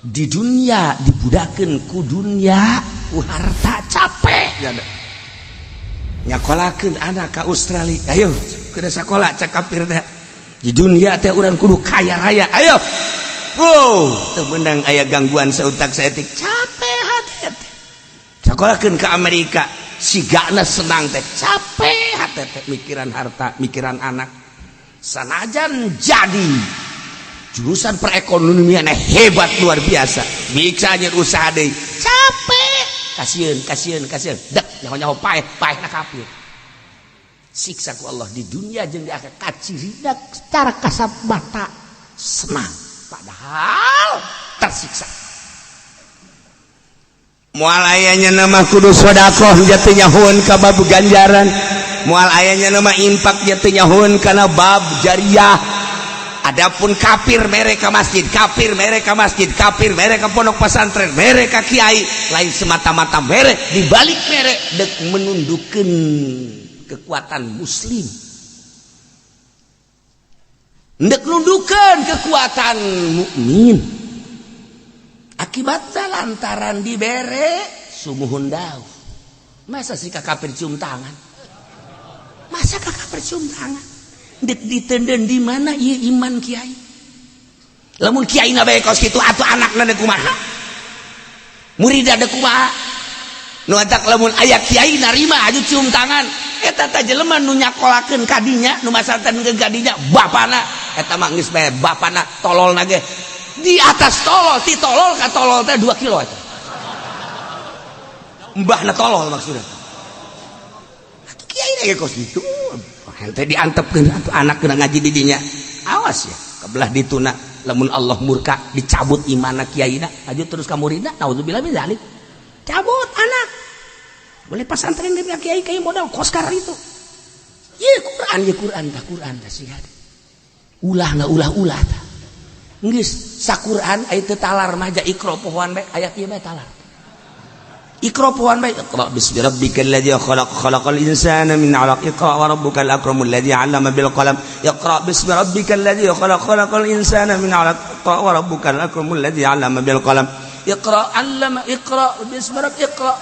di dunia dibudakeun ku dunia ku harta capek nyakolakeun anak ka Australia ayo kudu sakola cak kafir teh di dunia teh urang kudu kaya raya ayo teu meunang aya gangguan sautak saeutik capek hate sakolakeun ke Amerika sigana senang teh capek hate teh mikiran harta mikiran anak sanajan jadi jurusan perekonomian hebat luar biasa bisa nyer usaha deui capek kasieun dek nyaho paeh na kafir siksa ku Allah di dunia jeung di akhirat kaciridak secara kasat mata senang padahal tersiksa moal ayanya nama kudu sedekah jatuh nyahoeun ka bab ganjaran moal ayanya nama infak jatuh nyahoeun kana bab jariyah. Adapun kafir mereka masjid, kafir mereka pondok pesantren, mereka kiai, lain semata-mata merek dibalik merek dek menundukkan kekuatan muslim, dek menundukkan kekuatan mukmin. Akibatnya lantaran dibere sumuhun daun. Masa sih kafir cium tangan? Masa kafir cium tangan? Dek ditenden di mana ieu iman kiai lamun kiai na bae kos kitu atuh anakna deuk kumaha muridna deuk kumaha nu atak lamun aya kiai narima aju cium tangan eta teh jelema nu nyakolakeun kadinya nu masalahkeun kadinya bapana eta mah geus bae bapana tololna ge di atas tolol ti tolol ka tolol teh 2 kilo eta mbahna tolol maksudna atuh kiai na ge kos kitu ente diantepkeun atuh anak kena ngaji di dinya awas ya kebelah dituna lamun Allah murka dicabut imanna kiaina aju terus ka muridna naudzubillah min zalik cabut anak boleh pesantren di kiai modal koskar itu ieu Quran tah sigade ulah tah geus saquran aya teu talar mah ja ikra pohoan bae aya kieu bae talar Iqra pohoan bae Iqra bismi rabbikal ladzi khalaq khalaqal insana min 'alaq Iqra wa rabbukal akramul ladzi 'allama bil qalam Iqra bismi rabbikal ladzi khalaq khalaqal insana min 'alaq Iqra wa rabbukal akramul ladzi 'allama bil qalam Iqra bismi rabbikal Iqra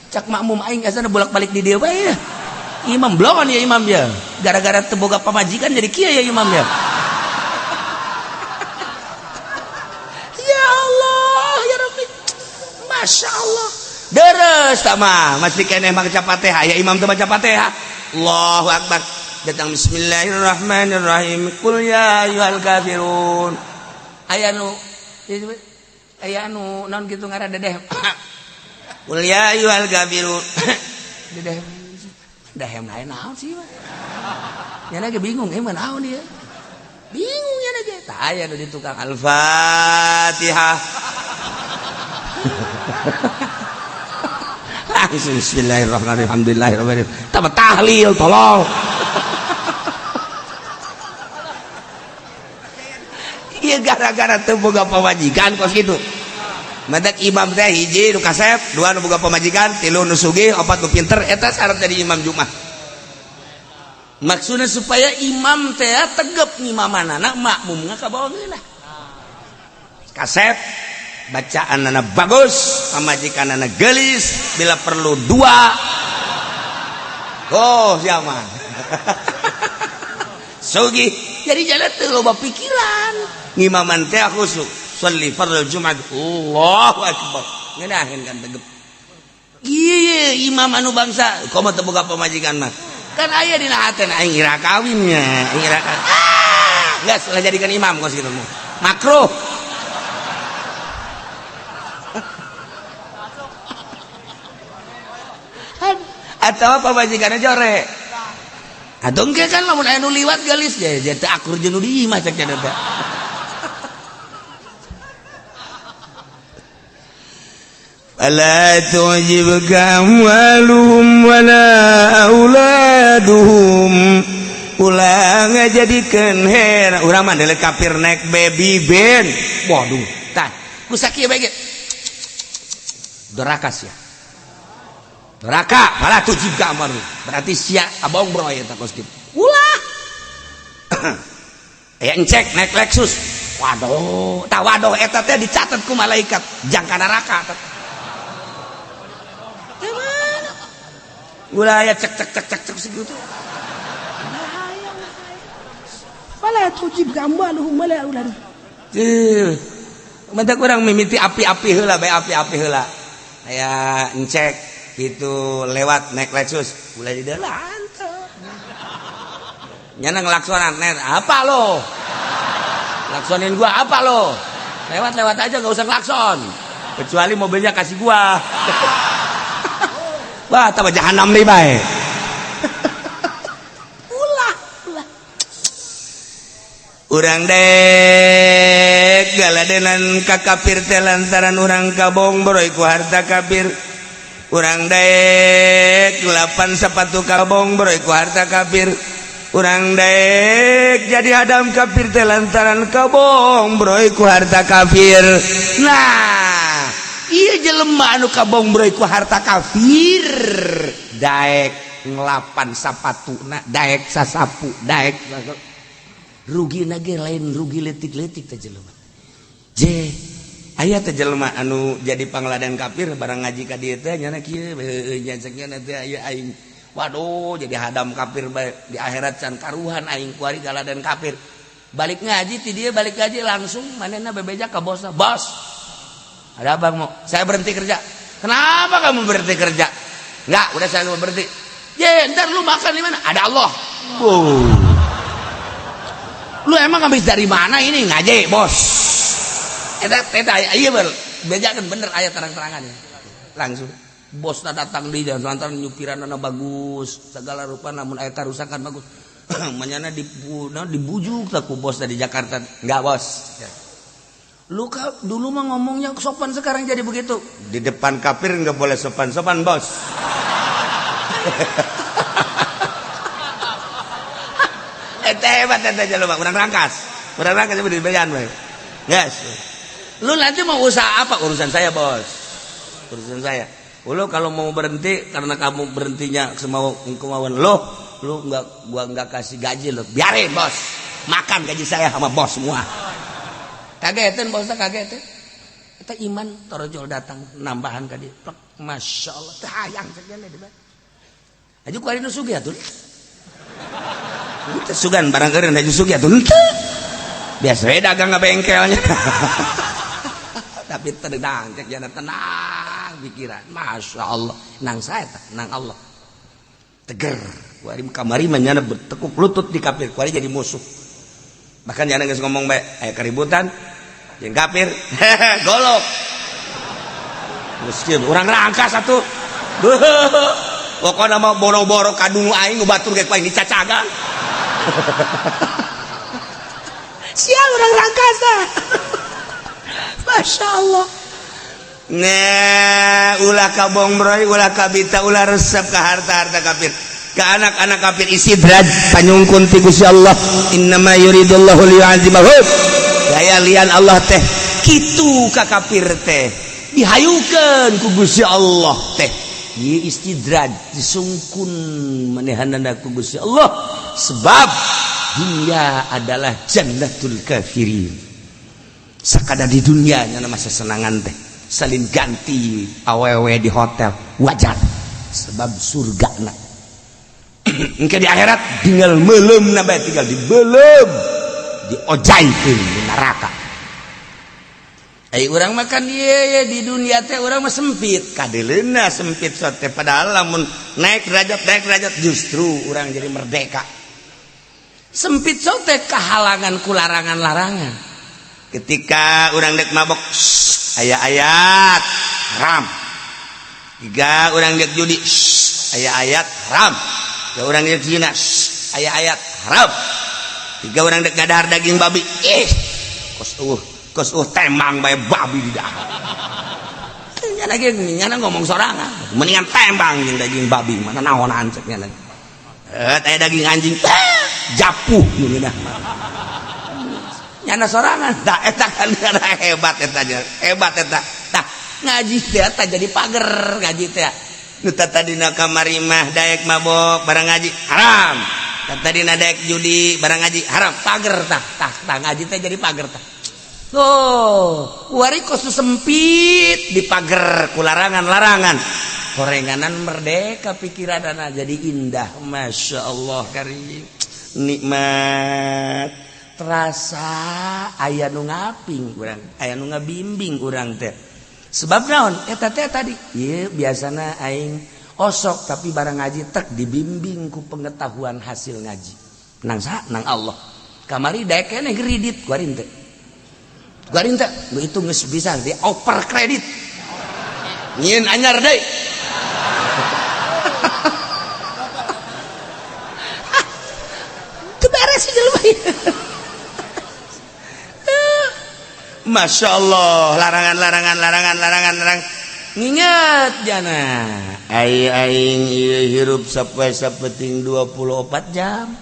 cak makmum aing asana bolak-balik di dieu bae imam blon ya imam ya gara-gara teu boga pamajikan jadi kieu ya imam ya Masya Allah deres sama masih kene maca Fatihah ya imam teu maca Fatihah Allahu akbar datang bismillahirrahmanirrahim qul ya ayyuhal kafirun aya nu naon kitu ngaran dedeh qul ya ayyuhal kafirun dedeh lain naon sih mah nya lagi bingung emang naon dia bingung ya lagi tah aya nu di tukang al-Fatihah Bismillahirrahmanirrahim alhamdulillahirabbil alamin tahlil tolol ieu gara-gara teu boga pamajikan kos kitu madak imam teh hiji nu kasep dua nu boga pamajikan tilu nu sugih opat nu pinter eta syarat jadi imam Jumat maksudna supaya imam teh tegep ngimamanana makmum ngakabawangeunna kasep bacaan anak bagus pamajikan anak gelis bila perlu 2 zaman sugi jadi jalan teu loba pikiran ngimaman teh khusuk sholli fardhu jumat Allahu akbar ngeunaheun kan tegep ieu imam anu bangsa komo teu boga pamajikan mah kan aya dina hateun aing ira kawinnya geus lah jadikan imam kos kitu makruh atau apa majikanna jore atau engke kan lamun aya nu liwat gelis ya teu akur jeung nu di imah cek cenah teh fala tu'jibka amwaluhum wala auladuhum ulah ngajadikeun heran urang mah deuleu kafir naik baby band waduh tah ku sakieu bae ge dorakas ya doraka malah tujib ka amaru berarti sia abong bro ya takos kitu ulah aya encek naik Lexus Waduh, tah waduh eta teh dicatat ku malaikat jangka neraka. Gimana? Ulah aya cek segitu. Wala tujib gambaluhum wala ulad. Mata kurang mimiti api-api heula bae api-api heula. Aya ngecek itu lewat naik Lexus ulah di dalan teh. Nyana ngelaksonan net apa lo? Laksonin gua apa lo? Lewat aja enggak usah klakson. Kecuali mobilnya kasih gua. Wah, tambah jahanam deui bae. Urang dek galadenan ka kafir teh lantaran urang kabong broy ku harta kafir. Urang dek lapan sepatu kabong broy ku harta kafir. Urang dek jadi hadam kafir teh lantaran kabong broy ku harta kafir. Nah, ieu jelema anu kabong broy ku harta kafir daek ngelapan sapatuna, daek sasapu, daek rugi nage lain rugi letik-letik teh jelema. Je aya teh jelema anu jadi pangladan kafir barang ngaji ka dieu teh nyana kieu nyana teh aya aing. Waduh jadi hadam kafir di akhirat can karuhan aing kuari galadan kafir. Balik ngaji ti dieu balik ngaji langsung manehna bebeja ka bosna. Bos. Ada apa mau? Saya berhenti kerja. Kenapa kamu berhenti kerja? Enggak, udah saya mau berhenti. Je, ntar lu makan di mana? Ada Allah. Lu emang habis dari mana ini ngaji bos? Iya bejakan bener ayat terang-terangannya langsung bosna datang di dan lantaran nyupiran anak bagus segala rupa namun ayat kerusakan bagus manyana dibujuk taku bos dari Jakarta enggak bos lu dulu mah ngomongnya sopan sekarang jadi begitu di depan kafir enggak boleh sopan-sopan bos. Hebat aja lo, kurang rangkas coba dibayan, guys. Lu nanti mau usaha apa? Urusan saya bos, urusan saya. Lu kalau mau berhenti karena kamu berhentinya semau kemauan lo, lu gua nggak kasih gaji lo, biarin bos, makan gaji saya sama bos semua. Kagetin bosnya kagetin. Kita iman torojol datang nambahan kadi, masya Allah, hayang saja nih deh. Aja kuari nusugi ya tuh. Sugan barang keren aja sugi atuh biasa dagang nggak bengkelnya tapi tenang cek jangan tenang pikiran masya Allah nang saya nang Allah teger kuari kamari menyana bertekuk lutut di kafir kuari jadi musuh bahkan jangan nggak ngomong baik ayo keributan yang kafir golok miskin orang rangkas satu pokoknya mau boro-boro kadung aing ngubatur kayak paling dicacagan. Sial orang rangkasa. Masya Allah. Nah, ulah kabong broy, ulah kabita, ulah resep ke harta-harta kafir. Ke anak-anak kafir istidraj panyungkun ti Gusti Allah. Innama yuridullahu liyu'adzibahum. Daya lian Allah teh kitu ka kafir teh. Dihayukeun ku Gusti Allah teh. Ieu istidraj disungkun manehanana ku Gusti Allah sebab dia adalah jannatul kafirin. Sakada di dunia nya masa senangan teh salin ganti awewe di hotel wajar sebab surga na. Engke di akhirat tinggal meuleum na bae tinggal dibeuleum diojaikeun di neraka. Urang makan iya di dunia teh urang mah sempit kadeleuna sempit sote padahal lamun naik derajat justru urang jadi merdeka sempit sote kehalangan ku larangan-larangan ketika urang dek mabok aya ayat haram tiga urang dek judi aya ayat haram tiga urang dek zina aya ayat haram tiga urang dek ngadahar daging babi kos tembang bae babi di dahar. Nyana ngomong sorangan, mendingan tembang jeung daging babi mana naonan cek nyana. Teh daging anjing japuh geuna. Nyana sorangan, da eta kan hebat eta nya. Hebat eta. Tah ngaji teh eta jadi pager ngaji teh. Nu tadina kamari mah daek mabok barang ngaji haram. tadi nadek judi barang ngaji haram pager tah ngaji teh jadi pager tah. Oh, wari kosu sempit di pager ku larangan-larangan. Horenganan merdeka pikiranana jadi indah. Masya Allah karim. Nikmat. Terasa aya nu ngaping urang, aya nu ngabimbing urang teh. Sebab naon? Eta teh tadi. Ieu biasana aing osok tapi barang ngaji tek dibimbing ku pengetahuan hasil ngaji. Nang saha? Nang Allah. Kamari daek keneh kredit kuarin teh. Kuarin teh itu geus bisa di oper kredit. Nyieun anyar deui. Teu beres jelema. Masya Allah, larangan. Ngingat jana. Aing hirup sampai sapeting 24 jam.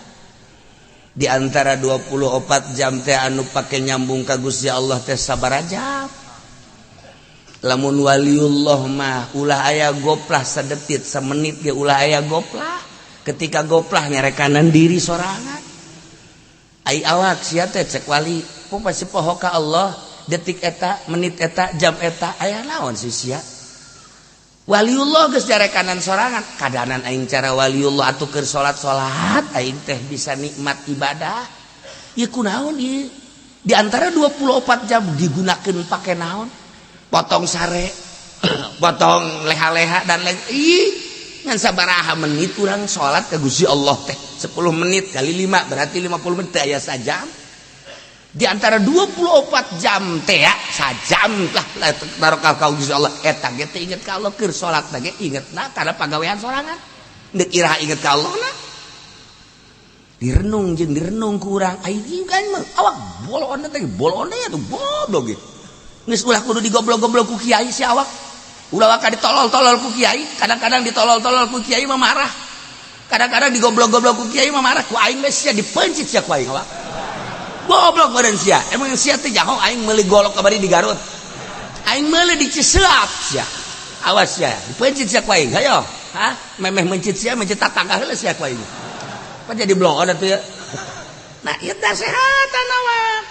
Di antara 24 jam teh anu pake nyambung ka Gusti Allah teh sabaraha jam. Lamun waliullah mah ulah aya goplah sadetik samenit ge ulah aya goplah. Ketika goplah ngerekanan diri sorangan. Ai awak sia teh cek wali, pasti poho ka Allah. Detik eta, menit eta, jam eta, aya naon sih sia? Waliullah geus jarekanan sorangan, kadanan aing cara waliullah atuh keur salat aing teh bisa nikmat ibadah. Ieu kunaon ieu? Di antara 24 jam digunakeun pake naon? Potong sare, potong leha-leha dan lain. Ngan sabaraha menit urang salat ka Gusti Allah teh? 10 menit kali 5 berarti 50 menit aya sajam. Di antara 24 jam teh ya sajam lah barokah ka Gusti Allah eta ge teh inget ka Allah keur salat ge ingetna kana pagawean sorangan deuk iraha inget ka Allah na direnung jeung direnung ku urang ai kan mah awak bolon teh bolone atuh bodoh ge geus ulah kudu digoblok-goblok ku kiai si awak ulah ka ditolol-tolol ku kiai kadang-kadang ditolol-tolol ku kiai mah marah kadang-kadang digoblok-goblok ku kiai mah marah ku aing geus sia dipencit sia ku aing awak goblok badan sia emang sia teh jauh aing meuli golok kabari di Garut aing meuli di Ciseap sia awas sia dipencit sia ku aing hayo ha memeh mencit sia mencit tatangga heula sia ku aing apa jadi blok ada tuh ya nah ieu nasehatan awak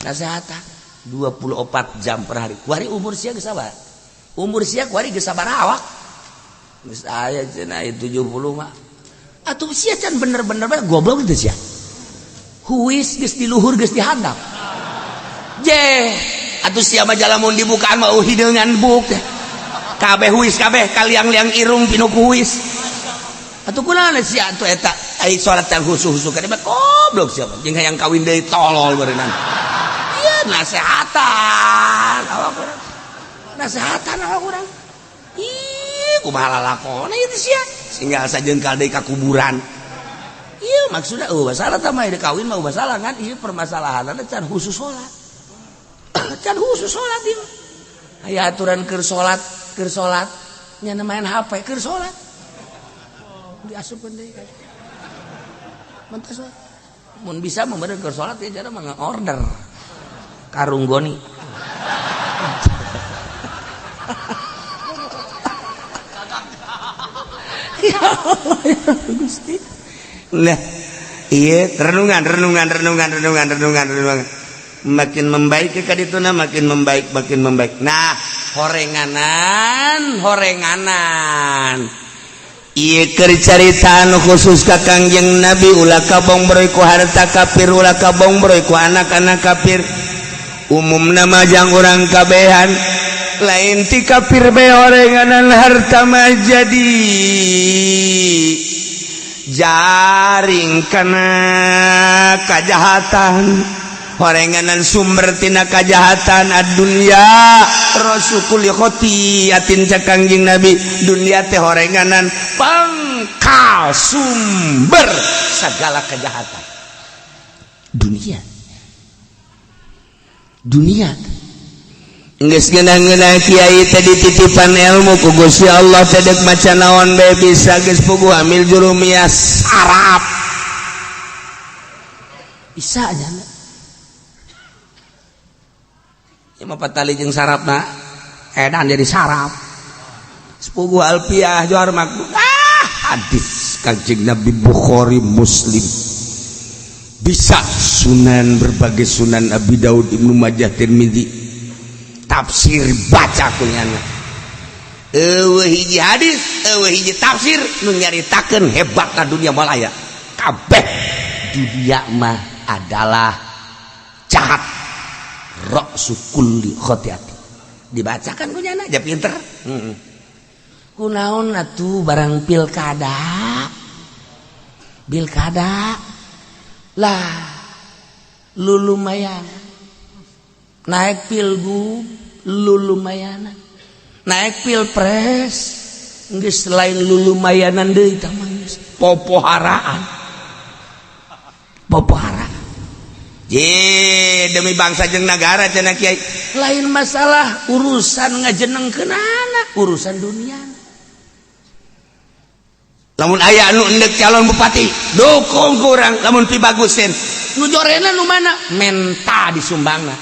nasehatan 24 jam per hari kuari umur sia geus sabaraha umur sia kuari geus sabaraha awak geus aya cenah 70 mah atuh sia can bener-bener goblok teh sia huis geus di luhur geus dihandap. Atuh sia mah jalamun dibukaan mah hideungan buk teh. Kabeh huis kabeh kaliang-liang irung pinu ku huis. Atuh kunaon sia atuh eta ai salat teh husu-husu kana mah goblok sia jeung hayang kawin deui tolol beureunan. Ieu nasehatan awak urang. Nasehatan awak urang. Ih kumaha lalakona ieu teh sia. Singgal sajeungkal deui ka kuburan. Iya maksudnya masalah tamah ada kawin mau masalah kan iya permasalahan ada can khusus sholat can khusus sholat ini aya aturan keur sholat nya main HP keur sholat diasupkeun deui mantas mun bisa membeureun keur sholat ya cara mah order karung goni ya Allah ya Gusti. Nah, iya renungan. Makin membaik ke kadituna makin membaik. Nah, horenganan. Iya keur caritaan khusus ka Kangjeng Nabi ulah kabong broy ku harta kafir ulah kabong broy ku anak-anak kafir. Umumna majang urang kabehan lain ti kafir be horenganan harta mah jadi jaring kana kajahatan horenganan sumber tina kajahatan ad-dunya rasukul khotiatin ca Kangjeng Nabi dunia teh horenganan pangkal sumber segala kejahatan dunia geus ngeunah-ngeunah kiai teh dititipan ilmu ku Gusti Allah teh deuk maca naon bae bisa geus puguh amil jurumias Arab bisa nya ieu mah patali jeung sarafna edan jadi saraf sepuguh alfiah johar makbul hadis Kanjeng Nabi, Bukhari, Muslim, bisa Sunan, berbagai Sunan Abi Daud, Ibnu Majah, Tirmidzi, tafsir baca kunyana hiji hadis hiji tafsir nu nyaritakeun hebatna dunia malaya kabeh dunia mah adalah jahat ra'su kulli khotiati dibacakan kunyana aja pinter kunaon atuh barang pilkada lah lu lumayan naik pilgub lu lumayan naik pilpres geus selain lu lumayanan deui tah mah popoharaan ye demi bangsa jeung nagara cenah kiai lain masalah urusan ngajenengkeunana urusan dunia. Lamun aya anu endek calon bupati dukung kurang, lamun pi bagusin nu jorena nu mana menta disumbangna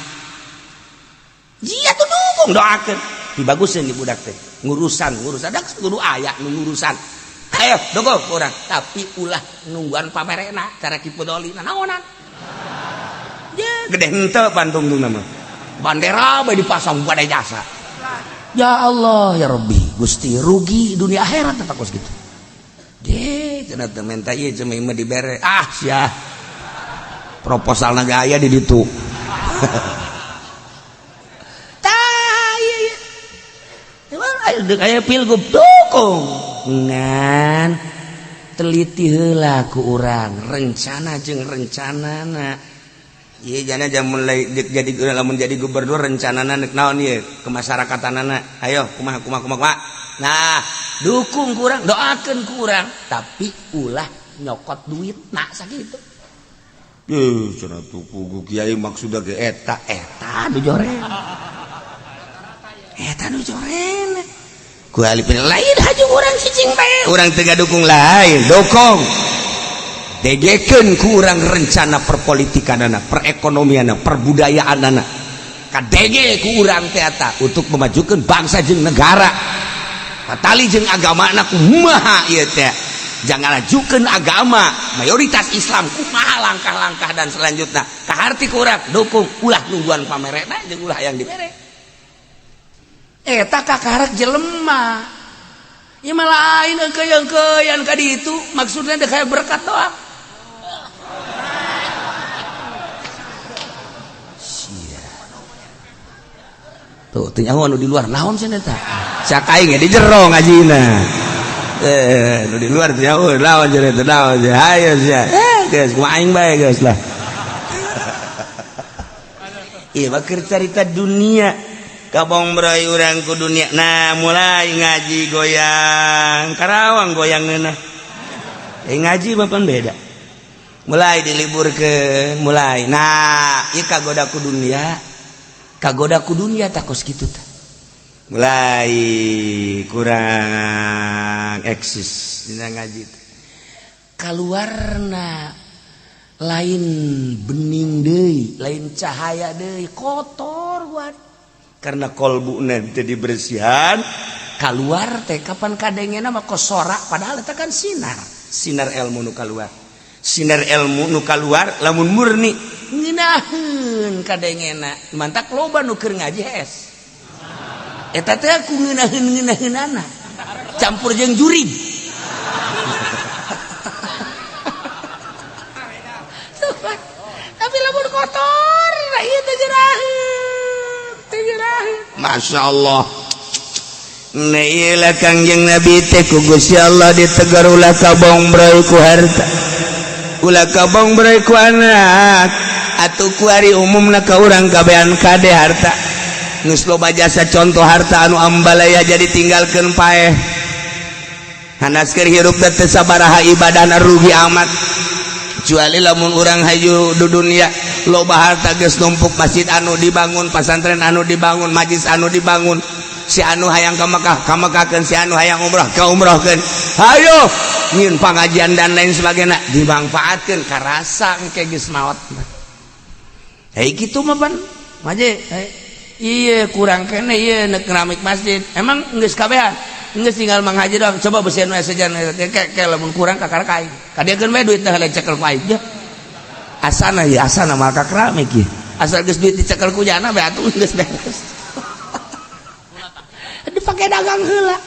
iya tuh dukung doakeun pi bagusin di budak teh ngurusan dak kudu aya nu ngurusan ayo dukung kurang tapi ulah nungguan pamerena cara kipu dolina naonan ya gede henteu Bandung tuh nama bandera bae dipasang pada jasa ya Allah ya Rabbi Gusti rugi dunia akhirat tak kos gitu deh cenah teu menta ieu cemeh mah dibere sia proposalna ge aya di ditu tah ieu ayo deuk aya pilgub dukung ngan teliti heula ku urang rencana jeung rencanana ieu jana jamun jadi lamun jadi gubernur rencanana neuk naon ieu kemasyarakatan ayo kumaha nah dukung kurang doakeun kurang tapi ulah nyokot duit nak sakitu cenah tuku kiai maksudna ge eta nu joren ku alipin lain hajung urang cicing bae urang teu dukung lain dukung degekeun ku urang rencana perpolitikanana perekonomianna perbudayaanana kadege ku urang teh eta untuk memajukeun bangsa jeung negara tali jeung agamana kumaha ieu teh jangan ajukeun agama mayoritas Islam kumaha langkah-langkah dan selanjutnya kaharti ku urang dukung ulah nungguan pamerena jeung ulah yang dibere eta kakarak jelema ieu mah lain keuyang-keuyang ka ditu maksudna teh kayak berkat doang tuh nyaho anu di luar naon cenah eta sak aing di jero ngajina anu di luar teh nyaho naon cenah eta naon ayo sia geus kumaha aing bae geus lah ieu mah keur carita dunia kabong berai urang ku dunia nah mulai ngaji goyang Karawang goyang neunah ngaji mah pan beda mulai diliburkeun mulai nah ieu kagoda ku dunia takos kitu tah mulai kurang eksis dina ngaji kaluarna lain bening deui lain cahaya deui kotor buat karena kolbuna teu dibersihan kaluar teh kapan kadengena mah kosorak padahal eta kan sinar ilmu nu kaluar sinar ilmu nu kaluar lamun murni ngeunaheun kadengena mantak loba nu keur ngaji es eta teh ku ngeunaheun-ngeunaheunana campur jeung jurig tapi lamun kotor ieu teh geraheun Masya Allah Nailah Kangjeng Nabi teh ku Gusti Allah ditegar ulah kabong berai ku harta ulah kabong berai ku anak atuh ku ari umumna ka urang kabehan kade harta geus loba jasa contoh harta anu ambalaya jadi tinggalkeun paeh hanaskeun hirup teh sabaraha ibadahna rugi amat kecuali lamun urang hayu di dunia loba harta geus numpuk masjid anu dibangun pasantren anu dibangun majlis anu dibangun si anu hayang ka Mekah si anu hayang umrah ka umrahkeun hayo nyieun pangajian dan lain sebagainya dimanfaatkeun karasa engke geus maot hei kitu mah pan maje ieu kurang keneh ieu neuk keramik masjid emang geus kabehan geus tinggal Mang Haji doang coba bersihin we sejan kayak lamun kurang kakar kai kadiekeun we duit teh cekel ku aing asana maka keramik ieu asal geus duit dicekel ku jana we atuh geus beres dipake dagang heula.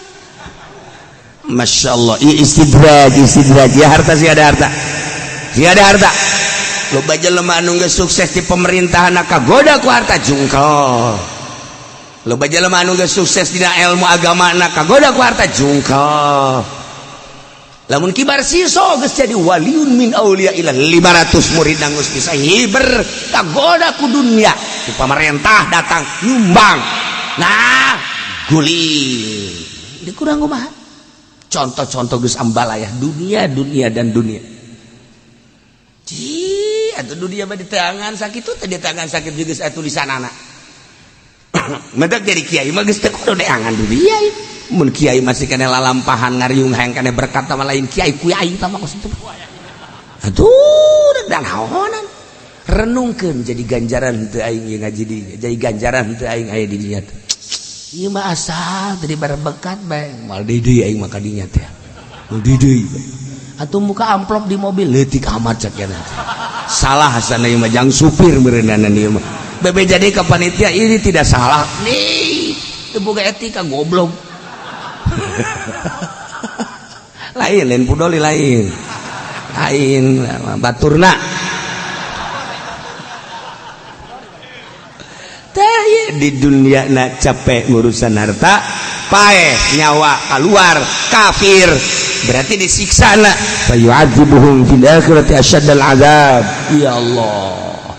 Masya Allah, istidraj ya harta sih ada harta lo baca lemah anu geus sukses di pemerintahan kagoda ku harta jungkel lo baca lemah anu geus sukses dina ilmu agama kagoda ku harta jungkel lamun kibar siso geus jadi waliun min aulia ilah 500 murid nanggus bisa hiber kagoda ku dunia di pemerintah datang nyumbang nah guling dikurang kumaha contoh-contoh geus ambalayah dunia dan dunia. Ci atuh dunia mah di tangan sakitu teh di tangan sakit juga saya tulisanana. Mendak jadi kiai mah geus teu kudu deangan dunia. Mun kiai masih kena lalampahan ngariung hayang kena berkat sama lain kiai kuai tah mah kitu. Aduh dan naonan. Renungkeun jadi ganjaran teu aing ngaji di jadi ganjaran teu aing aya di dinya teh. Ieu mah asal tadi berbekat bae mal deui aing mah kadinya teh. Mal deui. Atuh muka amplop di mobil leutik amat cenah. Salah asana ieu mah jang supir meureunana ieu mah. Bebe jadi ka panitia ini tidak salah. Nih, teu boga etika goblok. Lain pudoli lain. Lain baturna. Di dunia nak capek ngurusan harta paeh nyawa keluar kafir berarti disiksa na fa yu'adzibuhum fil akhirati asyaddal azab ya Allah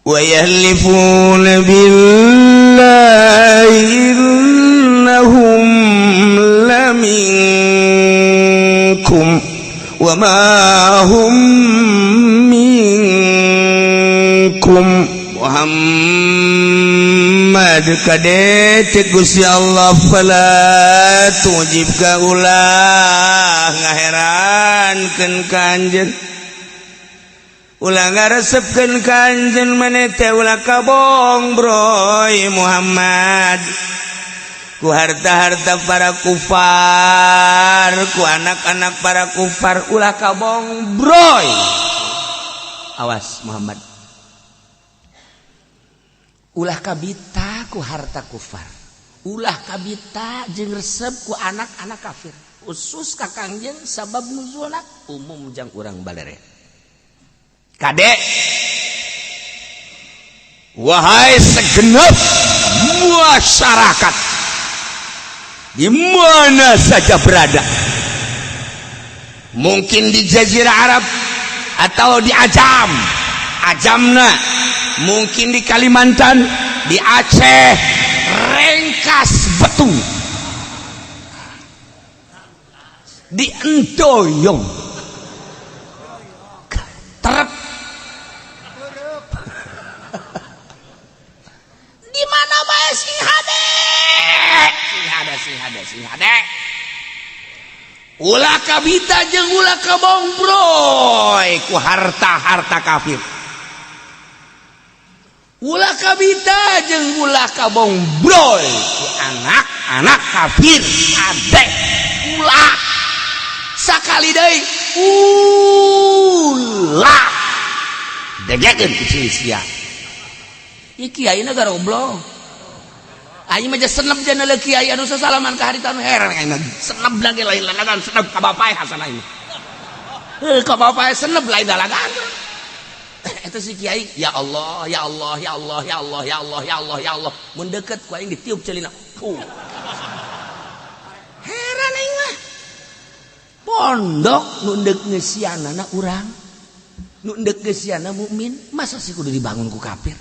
wa yahlifuna billahi innahum laminkum wa ma hum minkum Muhammad kadece Gusti Allah fala tujib ka ulah ngaherankeun kanjeun ulah ngaresepkeun kanjeun maneh teh ulah kabong broy Muhammad ku harta-harta para kufar ku anak-anak para kufar ulah kabong broy awas Muhammad ulah kabita ku harta kufar ulah kabita jeung resep ku anak-anak kafir usus ka kangjeng sabab nuzulna umum jang urang balere kade wahai segenap masyarakat di mana saja berada mungkin di jazirah Arab atau di Ajamna mungkin di Kalimantan, di Aceh, Rengkas Betung, di Endoyong, Terep, di mana bae sing hade, ulah kabita jeung ulah kabongbroy ku harta kafir. Ulah kabita jeung ulah kabongbroy ku anak-anak kafir adek ulah sakali deui ulah degekeun ku sia ieu kiai na goblok aing mah senep jana le kiai anu sasalaman ka harita anu heran aing senep lagi lain lalagan senep ka bapae hasan aing ka bapae senep lain dalagan itu si kiai ya Allah mun deukeut ku aing ditiup celina heran aing mah pondok nu deuk ngeusianana urang nu deuk ngeusianana mukmin masa sih kudu dibangun ku kafir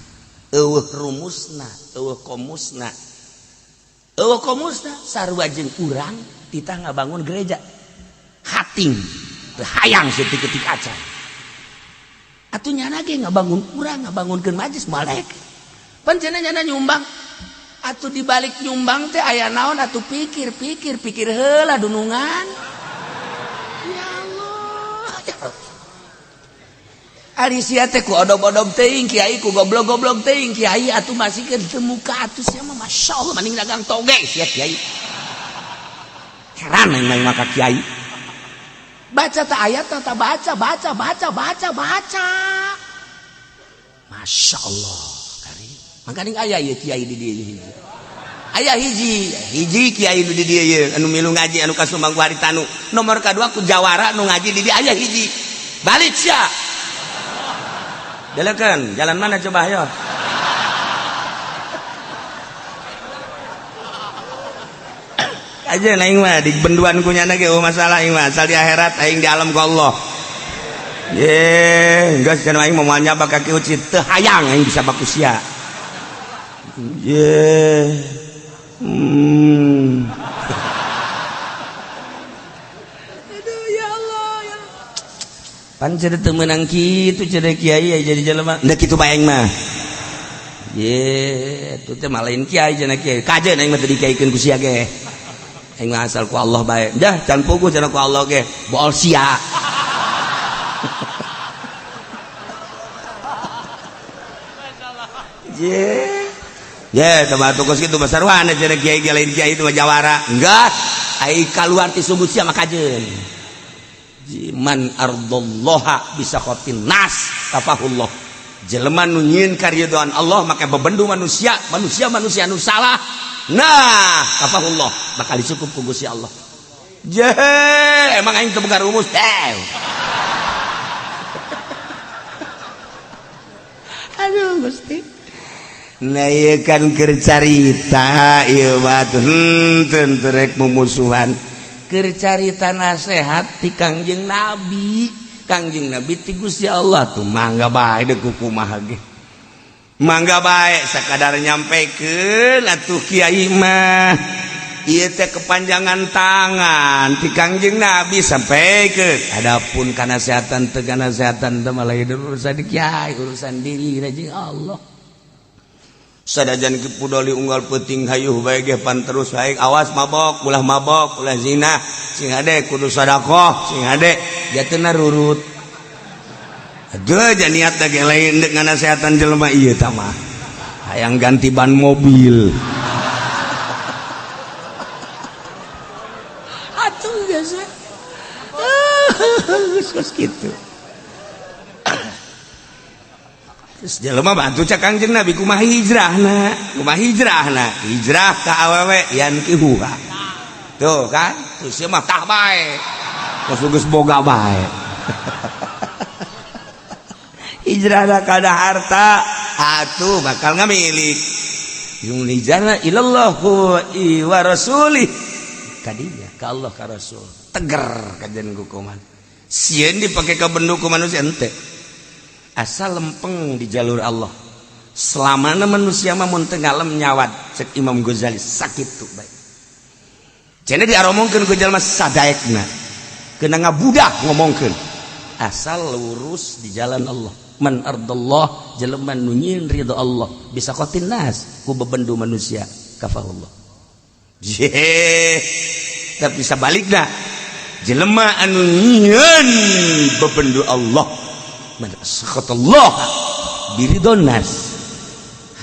eueuh rumusna eueuh komusna sarua jeung urang kita ngabangun gereja hating teu hayang setik-etik acan atuh nyana ge ngabangun urang ngabangunkeun majlis malek pan cenah nyumbang atuh dibalik nyumbang teh aya naon atuh pikir heula dunungan ya Allah ari sia teh ku odog-odog teuing kiai ku goblok-goblok teuing kiai atuh masihkeun teu muka atuh sia mah masyaallah mending dagang toge sia kiai heran yang maka kiai baca ta ayat ta baca masyaallah kari mangkaning aya ieu kiai di dieu hiji aya hiji kiai di dieu ye anu milu ngaji anu kasumang hari tanu nomor kadua ku jawara anu ngaji di dieu aya hiji balik sia delekeun jalan mana coba ayo aja aing mah di benduan ku nyana ge masalah aing mah asal di akhirat aing di alam ku Allah ye geus can aing moal nyaba ka kieu teu hayang aing bisa baku sia ye aduh ya Allah ya pan cenah teu meunang kitu cenah kiai jadi jelema da kitu bae aing mah ye itu teh malain kiai cenah kiai kajeun aing mah teu dikaikeun ku sia ge aing mah asal ku Allah bae dah can puguh cenah ku Allah ge bool sia ye teu batu geus kitu basarwana cenah kiai lain kiai itu mah jawara enggak ai kaluar ti sungguh sia mah kajeun man ardallaha bisa khotin nas tafahullah jelema nu nyieun karidhoan Allah make bebendu manusia nu salah nah tafahullah bakal dicukup ku Gusti Allah je emang aing teu boga rumus aduh Gusti nah ieu kan keur carita ieu mah teu rek mumusuhan keur carita nasehat ti Kangjeng Nabi ti Gusti Allah tuh mangga bae deuk kumaha ge mangga bae sakadar nyampekeun atuh kiai mah ieu teh kepanjangan tangan ti Kangjeng Nabi sampikeun adapun kanasehatan teu kanasehatan teh mah lain urusan kiai urusan diri jeung Allah sadajan kipudoli unggal peuting hayuh bae ge pan terus bae awas mabok ulah zina sing hade kudu sedekah sing hade jatuna rurut aduh jan niat da ge lain deuk nganasehatan jelema ieu tah mah hayang ganti ban mobil atuh biasa geus kitu terus jelema bantu cak Kangjeng Nabi kumaha hijrahna hijrah ka awewe yan kihuha tuh kan terus mah tah bae geus boga bae hijrahna kada harta atuh bakal ngamilik yung hijrahna ilallahu wa rasulih kadinya ka Allah ka Rasul teger kajen kukuman sieun dipake ka bendu ku manusia henteu asal lempeng di jalur Allah selamana manusia mah mun teu ngalem nyawat cek Imam Ghazali sakitu bae cenah diaromongkeun ku jalma sadaekna keuna ngabudak ngomongkeun asal lurus di jalan Allah man ardallah jelema nu nyieun ridho Allah bisa khotin nas ku bebendu manusia kafahullah tapi sabalikna jelema anu nyieun bebendu Allah man sakhatallah biridon nas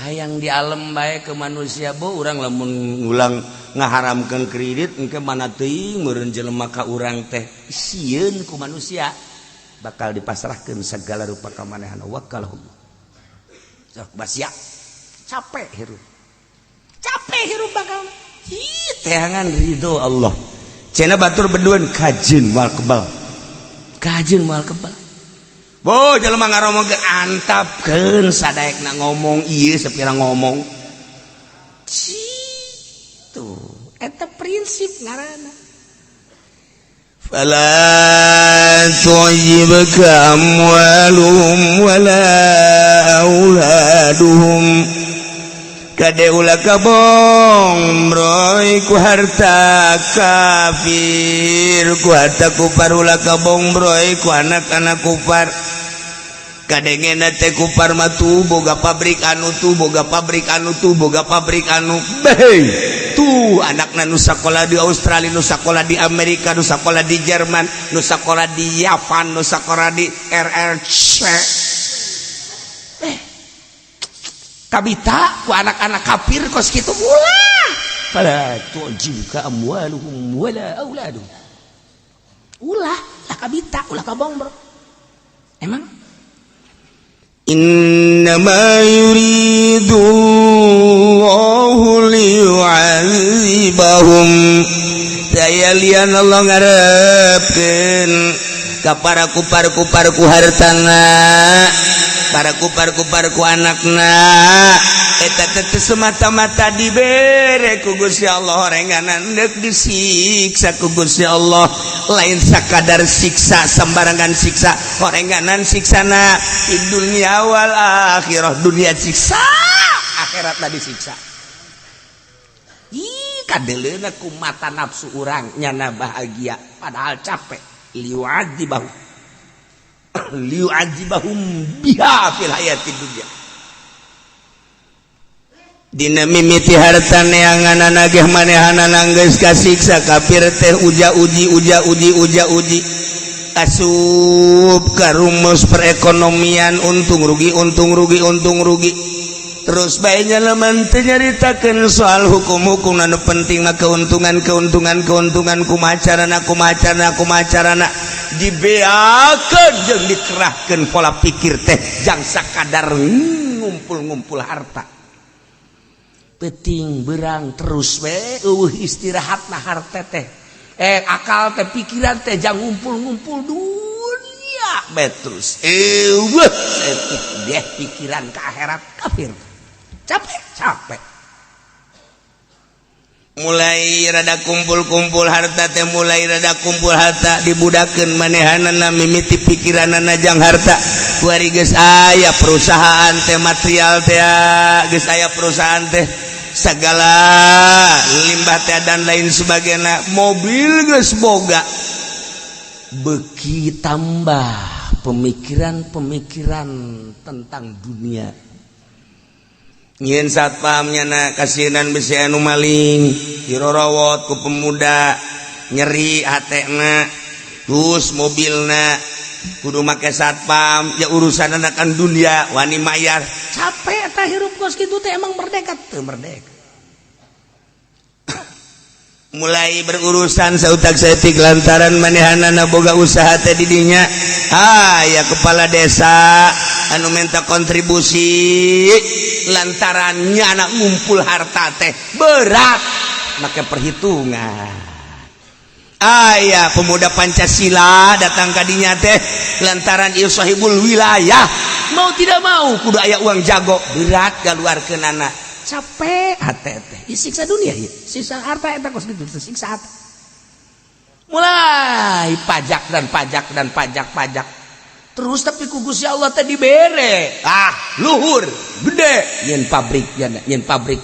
hayang di alam bae ke manusia bo urang lamun ngulang ngaharamkeun kredit engke mana teuing meureun jelema ka urang teh sieun ku manusia bakal dipasrahkeun segala rupa ka manehna wakallahu sok basia capek hirup bakal teangan ridho Allah cenah batur beduan kajeun moal kebal Bo jelema ngaromongkeun antapkeun sadaekna ngomong ieu sapira ngomong. Citu eta prinsip ngaranna. Fala tu'jibka amwaluhum wala auladuhum kade ulah kabong broy ku harta kafir ku harta kufar ulah kabong broy ku anak-anak kufar kadengena teh kufar mah tuh boga pabrik anu tuh boga pabrik anu tuh boga pabrik anu beh tuh anakna nu sakola di Australia, nu sakola di Amerika, nu sakola di Jerman, nu sakola di Yapan, nu sakola di RRC. Kabita ku anak-anak kafir kos kitu ulah. Fala tu'jibka amwaluhum wala auladuhum. Ulah kabita, ulah kabomber. Emang innama yuridu Allahu liyu'adzibahum. Daya lian Allah ngarepkeun ka para kupar-kuparku hartana, para kupar-kuparku anakna, eta teh semata-mata dibere ku Gusti Allah, horenganan deuk disiksa ku Gusti Allah, lain sakadar siksa sembarangan siksa, horenganan siksana di dunia wal akhirah, dunia siksa, akhirat tadi siksa. Ih, kadeleuna ku mata nafsu urang nyana bahagia padahal capek. Liu'adzibahum biha fil hayatid dunya. Dina mimiti harta neanganana ge manehanana geus kasiksa kafir teh uja uji asup ka rumus perekonomian untung rugi terus bae nyalaman teh nyaritakeun soal hukum-hukum anu penting mah keuntungan kumacarana dibeakeun jeung dikerahkeun pola pikir teh jang sakadar ngumpul harta. Penting berang terus we istirahatna harta teh. Akal teh pikiran teh jang ngumpul dunia betrus. Deh pikiran ke akhirat kafir. Capek. Mulai rada kumpul harta teh, mulai rada kumpul harta dibudakeun manehanana mimiti pikiranana jang harta. Kuari geus aya perusahaan teh material teh, geus aya perusahaan teh segala limbah teh dan lain sebagainya, mobil geus boga. Beki tambah pemikiran tentang dunia. Nyen satpam nyana kasinan bisi anu maling dirorowot ku pemuda nyeri hatena terus mobilna kudu make satpam ya urusan akan dunia wani mayar capek eta hirup kos kitu teh emang merdeka teu merdeka. Mulai berurusan sautak saeutik lantaran manehanana boga usaha teh di dinya. Ya kepala desa anu minta kontribusi lantarannya anak ngumpul harta teh berat make perhitungan. Ya pemuda Pancasila datang ka dinya teh lantaran ieu sahibul wilayah mau tidak mau kudu aya uang jago berat galuarkeun anak. Capek hati teh siksa dunia ya siksa harta eta kos gitu siksa hati. Mulai pajak terus tapi ku Gusti Allah teh dibere luhur gede yen pabrik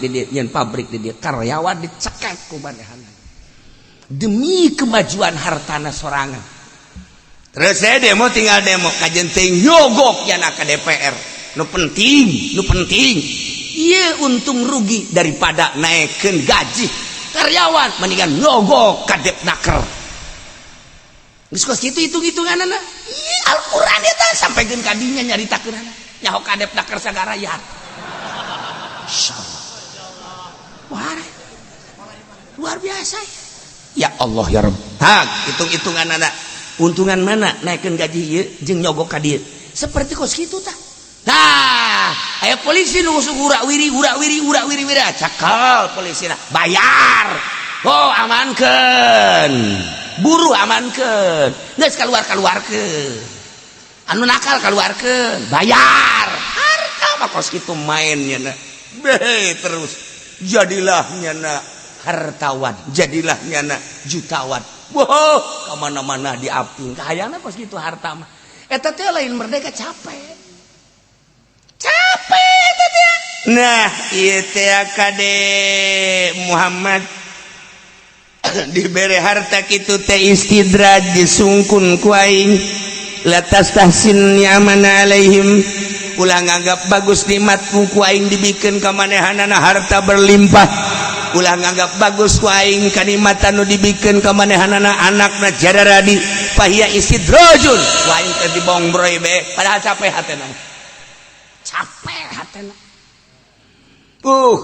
di dia karyawan dicekek ku manehanna demi kemajuan hartana sorangan. Terus saya demo tinggal demo kajen teh nyogok yana ka DPR nu penting iya untung rugi daripada naikkan gaji karyawan mendingan nyogok kadep naker. Geus kos kitu hitung-hitungan anak. Iya Al-Qur'an eta sampaikeun ka dinya nyaritakeun anak. Nyaho kadep naker sagarayat. Insyaallah. Luar biasa. Ya Allah ya Rabb. Hitung-hitungan anak. Untungan mana naikkeun gaji ieu jeung nyogok ka dieu. Seperti kos kitu tah. Aya polisi nu ngusuk urak-wiri cakal polisina bayar. Amankeun. Buru amankeun. Geus kaluarkeun. Anu nakal kaluarkeun, bayar. Harta mah kos kitu main nya terus. Jadilah nyana hartawan, jadilah nyana jutawan. Ka mana-mana diaping. Kahayana kos kitu harta mah. Eta teh lain merdeka capek tadi. Nah, ieu teh kade Muhammad dibere harta kitu teh istidraj disungkun ku aing la tastahsin ni'amana alaihim ulah nganggap bagus nikmatku ku aing dibikeun ka manehanana harta berlimpah ulah nganggap bagus ku aing kanikmatan nu dibikeun ka manehanana anakna jadaradi fahiya istidrojun ku aing teh dibongbroy be padahal capek hatena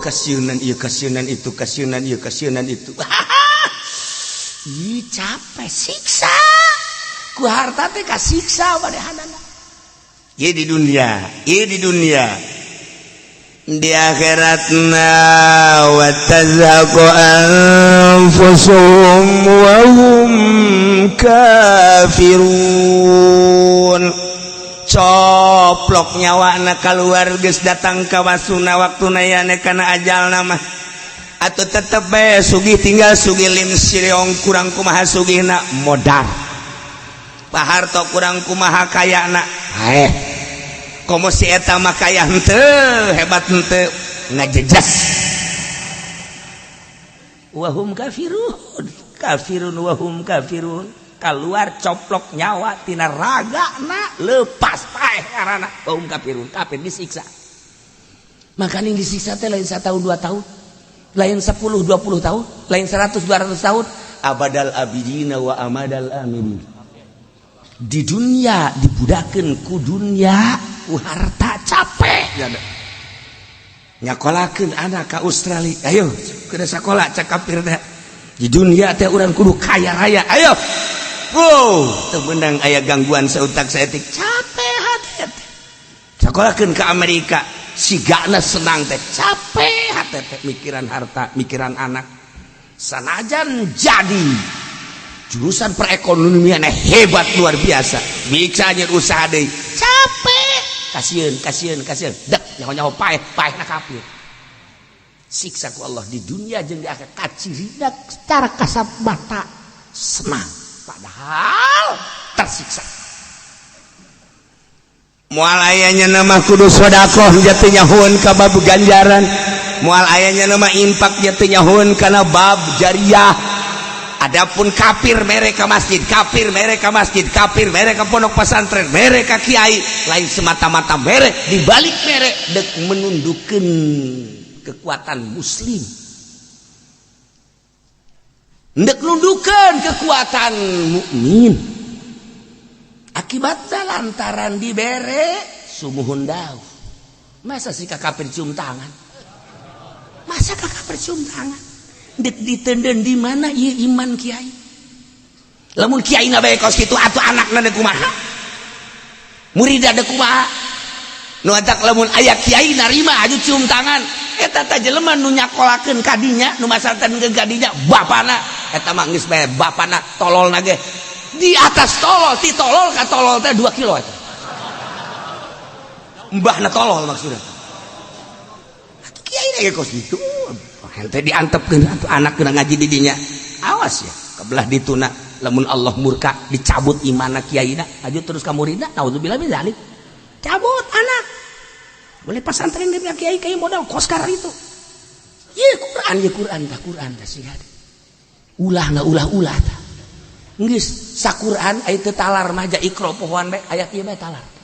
kasieunan ieu kasieunan itu kasieunan ieu kasieunan itu ih capek siksa ku harta teh kasiksa manehanana ieu di dunia di akhiratna wa tazhaqu anfusuhum wa hum kafirun coplok nyawana keluar geus datang ka wasuna waktuna yane kana ajalna mah atuh tetep bae sugih tinggal sugih lim siriong kurang kumaha sugihna modal paharto kurang kumaha kayana komo si eta mah kaya henteu hebat henteu ngajejas wahum kafirun wahum kafirun keluar coplok nyawa tina ragana lepas paeh karana wahum kafirun kafir disiksa makanya disiksa teh lain 1 tahun 2 tahun lain 10 20 tahun lain 100 200 tahun abadal abidina wa amadal amilin di dunia dibudakeun ku dunia harta capek nyakolakeun anak ka Australia ayo kudu sakola cak kafir teh di dunia teh urang kudu kaya raya ayo teu meunang aya gangguan sautak saeutik capek hate teh sakolakeun ka Amerika sigana senang teh capek hate teh mikiran harta mikiran anak sanajan jadi jurusan perekonomian hebat luar biasa bisa nyeun usaha deui capek kasieun dek nyaho paeh na kafir siksa ku Allah di dunia jeung di akhirat kacirina secara kasat mata senang padahal tersiksa moal ayanya nama kudu sedekah jatuh nyahoun ka bab ganjaran moal ayanya nama infak jatuh nyahoun kana bab jariyah. Adapun kafir mereka masjid, kafir mereka pondok pesantren, mereka kiai, lain semata-mata merek dibalik merek dek menundukkan kekuatan muslim, dek menundukkan kekuatan mukmin. Akibatnya lantaran dibere sumuhun daw. Masa sih kafir cium tangan? Masa kafir cium tangan? Dek ditenden di mana ieu iman kiai lamun kiai na bae kos kitu atuh anakna deuk kumaha muridna deuk kumaha nu atak lamun aya kiai narima aju cium tangan eta teh jelema nu nyakolakeun ka dinya nu masantenkeun ka dinya bapana eta mah geus bae bapana tololna ge di atas tolol ti tolol ka tolol teh 2 kilo eta mbahna tolol maksudna atuh kiai na kos kitu ente diantepkeun atuh anak kena ngaji di dinya awas ya kabelah dituna lamun Allah murka dicabut imanna kiaina aju terus ka muridna naudzubillah min zalik cabut anak boleh pesantren dia kiai kiai modal kos karang itu ye Quran tah sihat ulah tah geus saquran aya teu talar mah ja ikra pohoan bae ayat ieu bae talar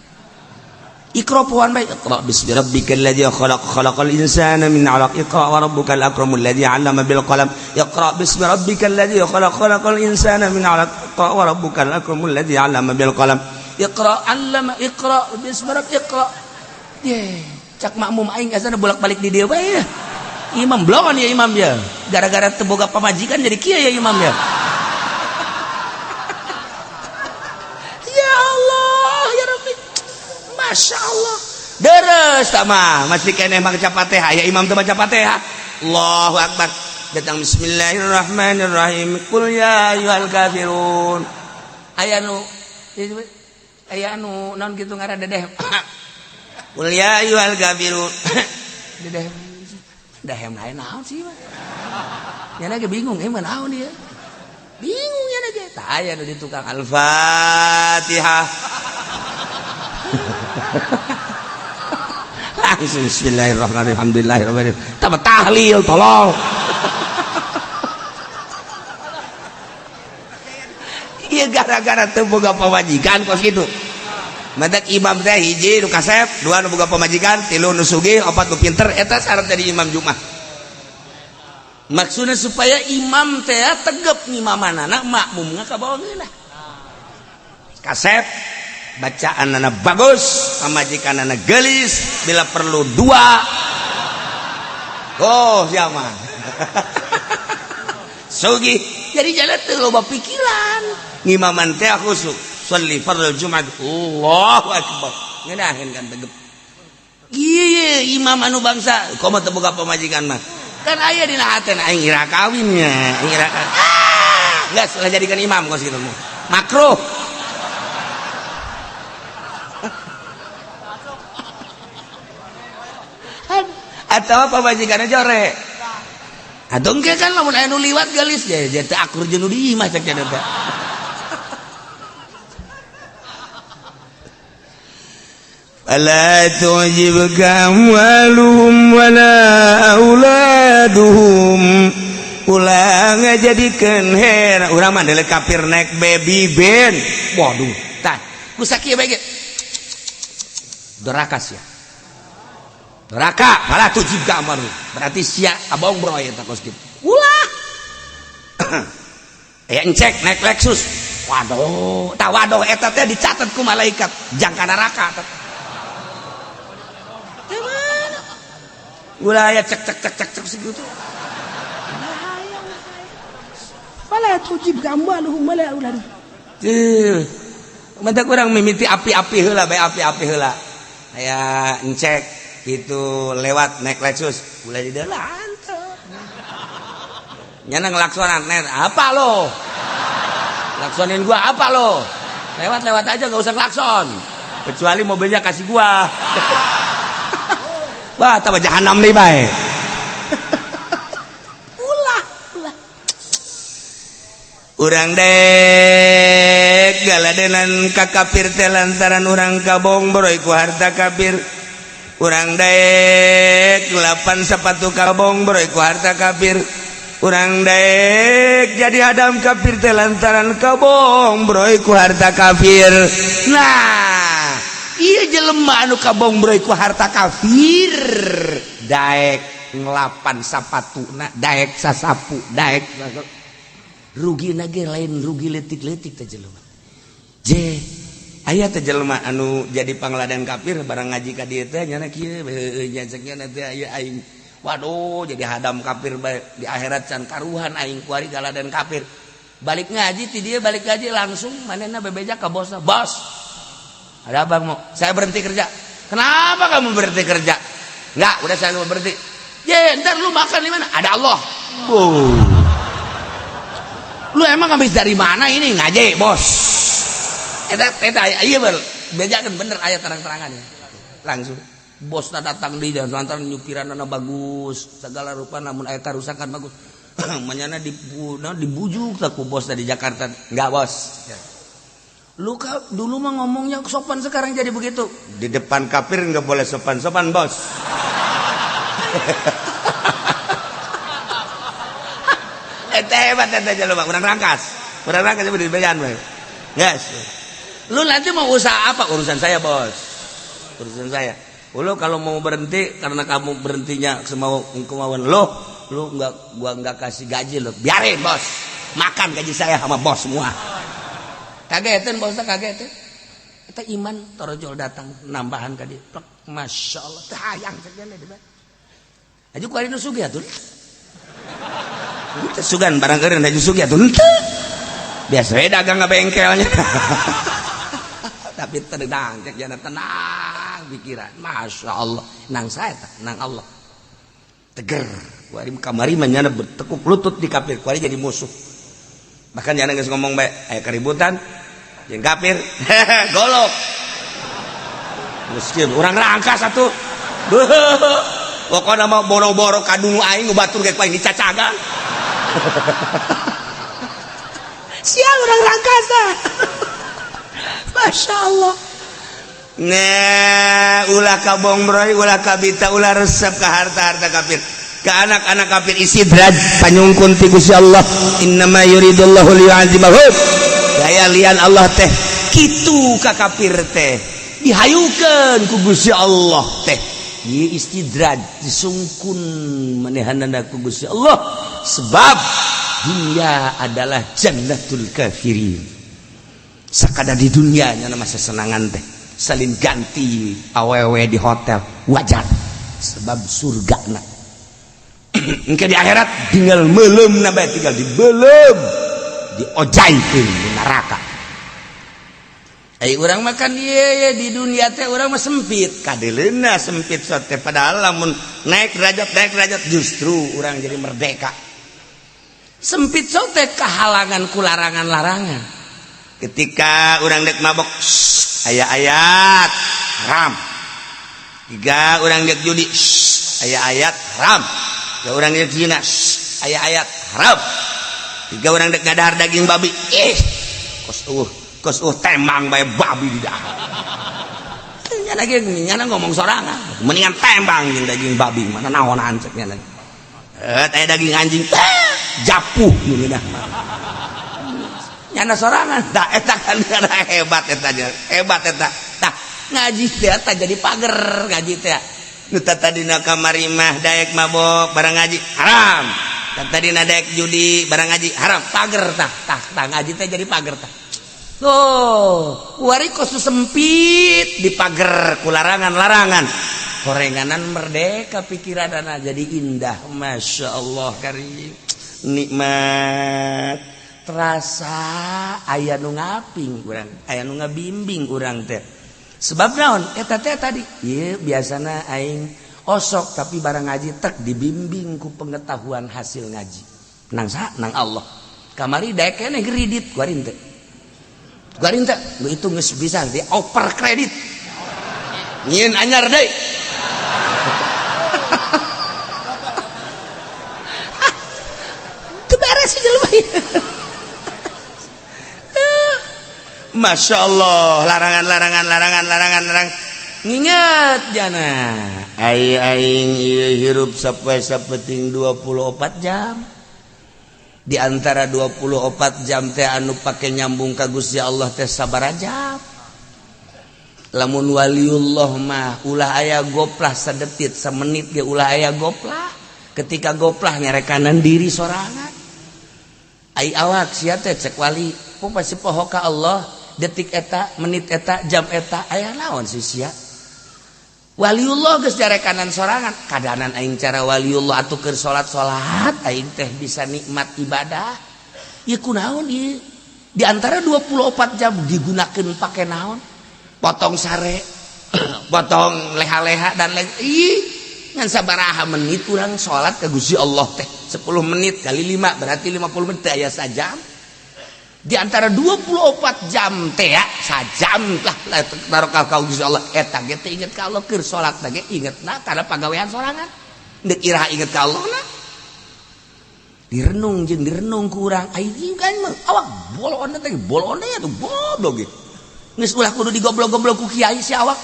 ikra pohoan bae iqra bismi rabbikal ladzi khalaqal insana min 'alaq iqra wa rabbukal akramul ladzi 'allama bil qalam iqra bismi rabbikal ladzi khalaqal insana min 'alaq iqra wa rabbukal akramul ladzi 'allama bil qalam iqra bismi rabbikal iqra ye cak makmum aing asana bolak-balik di dieu bae imam blon ya imam ya gara-gara teu boga pamajikan jadi kieu ya imam ya Masya Allah deres sama masih kene baca Fatihah ya imam teu baca Fatihah Allahu akbar datang bismillahirrahmanirrahim qul ya ayyuhal kafirun aya nu naon kitu ngaran dedeh qul ya ayyuhal kafirun dedeh lain naon sih mah nya ge bingung emang naon dia bingung nya ge tah aya nu di tukang al-Fatihah Bismillahirrahmanirrahim alhamdulillahirabbil alamin tahlil tolol ieu gara-gara teu boga pamajikan kos kitu madak imam teh hiji nu kasep dua nu boga pamajikan tilu nu sugih opat nu pinter eta syarat jadi imam Jumat maksudnya supaya imam teh tegep ngimamanana makmum ngakabawangeunna kasep bacaan anak bagus pamajikan anak gelis bila perlu dua siapa sugi jadi jalan teh loba pikiran ngimaman teh khusuk sholli fardhu jumat Allahu akbar ngeunaheun kan tegep ieu imam anu bangsa komo teu boga pamajikan mah kan aya dina hateun aing ira kawinnya geus lah jadikan imam kos kitu makruh atau apa majikanna jore atau engke kan lamun aya nu liwat gelis ya teh akur jeung nu di imah cek cenah teh fala tu'jibka amwaluhum wala auladuhum ulah ngajadikeun hera urang mah deuleu kafir naik baby band waduh tah ku sakieu bae ge dorakas ya doraka fala tu'jibka amwaluhum berarti sia abong bro eta kos kitu ulah aya encek naik Lexus waduh tah waduh eta teh dicatet ku malaikat jangka neraka teh ulah aya cek segitu fala tu'jibka amwaluhum wala auladuhum mantap urang mimiti api-api heula bae api-api heula aya encek itu lewat naik Lexus ulah di dalam nyana ngelaksonan net apa lo laksonin gua apa lo lewat aja gak usah klakson kecuali mobilnya kasih gua wah tambah jahanam nih bae ulah urang dek galadenan ka kafir teh lantaran urang kabong broy ku harta kafir urang daek 8 sepatu kabong broy ku harta kafir urang daek jadi hadam kafir teh lantaran kabong broy ku harta kafir nah ieu jelema anu kabong broy ku harta kafir daek 8 sapatuna daek sasapu daek rugina ge lain rugi leutik-leutik teh jelema je aya teh jelema anu jadi pangladan kafir barang ngaji ka dieu teh nyana kieu nya cekna teh aya aing waduh jadi hadam kafir di akhirat can karuhan aing kuari galadan kafir balik ngaji ti dieu balik ngaji langsung manehna bebeja ka bosna bos ada abang mau saya berhenti kerja kenapa kamu berhenti kerja enggak udah saya mau berhenti ntar lu makan di mana ada Allah lu emang habis dari mana ini ngaji bos eta iya bejakeun bener aya terang-terangan ya langsung bosna datang di dan lantaran nyupiranna bagus segala rupa namun aya karusakan bagus manyana dibujuk tak ku bosna di Jakarta enggak bos lu dulu mah ngomongnya sopan sekarang jadi begitu di depan kafir enggak boleh sopan-sopan bos eta hebat eta jelema urang rangkas di bejan we yes lu nanti mau usaha apa urusan saya bos urusan saya lu kalau mau berhenti karena kamu berhentinya semau kemauan lu gua nggak kasih gaji lu biarin bos makan gaji saya sama bos semua kagetin bosnya kagetin kita iman torojol datang nambahan ka dia masya Allah hayang segala deh aja ku ari nu sugih atuh teu sugan barang eureun aju sugih atuh biasa we dagang ka bengkelnya tapi tenang cek jana tenang pikiran masya Allah nang saya nang Allah teger kuari kamari manyana bertekuk lutut di kafir kuari jadi musuh bahkan jangan geus ngomong bae aya keributan jeung kafir golok miskin urang rangkas atuh pokona mah boro-boro kadung aing nu batur ge ku aing dicacagan sia urang rangkas masya Allah nah ulah kabong broy ulah kabita ulah resep ka harta-harta kafir ka anak-anak kafir istidraj panyungkun ti Gusti Allah innama yuridullahu liyu'adzibahum daya lian Allah teh kitu ka kafir teh dihayukeun ku Gusti Allah teh ieu istidraj disungkun manehanana ku Gusti Allah sebab dunia adalah jannatul kafirin. Sakada di dunia nya masa senangan teh salin ganti awewe di hotel wajar sebab surga na engke di akhirat tinggal meuleum na bae tinggal dibeuleum diojaikeun di neraka. Ai urang makan ieu di dunia teh urang mah sempit kadeleuna sempit sote padahal lamun naik derajat justru urang jadi merdeka. Sempit sote kahalangan ku larangan-larangan. Ketika urang dek mabok aya ayat haram. Tiga urang dek judi aya ayat haram. Tiga urang dek zina aya ayat haram. Tiga urang dek ngadahar daging babi kos tembang bae babi di dahar. Nyana ngomong sorangan mendingan tembang jeung daging babi mana naonan cek nyana. Aya daging anjing japuh nu geunah mah. Nyana sorangan da eta kan hebat eta tah ngaji teh tah jadi pager ngaji teh nu tadina kamari mah daek mabok barang ngaji haram tadina daek judi barang ngaji haram pager tah ngaji teh jadi pager tah wari kosu sempit di pager ku larangan-larangan korenganan merdeka pikiranana jadi indah masya Allah karim nikmat terasa aya nu ngaping urang aya nu ngabimbing urang teh sebab naon eta teh tadi ieu biasana aing osok tapi barang ngaji tek dibimbing ku pengetahuan hasil ngaji nang saha nang Allah kamari daek keneh kredit guarin teh itu geus bisa di oper kredit nyieun anyar deui teu beres jelema. Masya Allah larangan nginget jana aing hirup sampai sapeting 24 jam di antara 24 jam teh anu pake nyambung ka Gusti Allah teh sabaraha jam lamun waliullah mah ulah aya goplah sadetik samenit ge ulah aya goplah ketika goplah nyarekanan diri sorangan ai awak sia teh cek wali pasti poho ka Allah detik eta menit eta jam eta aya naon sih sia waliullah geus jarekanan sorangan kadanan aing cara waliullah atuh keur salat aing teh bisa nikmat ibadah ieu kunaon ieu di antara 24 jam digunakeun pake naon potong sare potong leha-leha dan ngan sabaraha menit urang salat ka Gusti Allah teh 10 menit kali 5 berarti 50 menit aya sajam di antara 24 jam teh ya sajam lah barokah ka Gusti Allah eta ge teh inget ka Allah keur salat ge ingetna kana pagawean sorangan deuk iraha inget ka Allah na direnung jeung direnung ku urang aing kan mah awak bolona teh bolona ya tuh goblok ge geus ulah kudu digoblok-goblok ku kiai si awak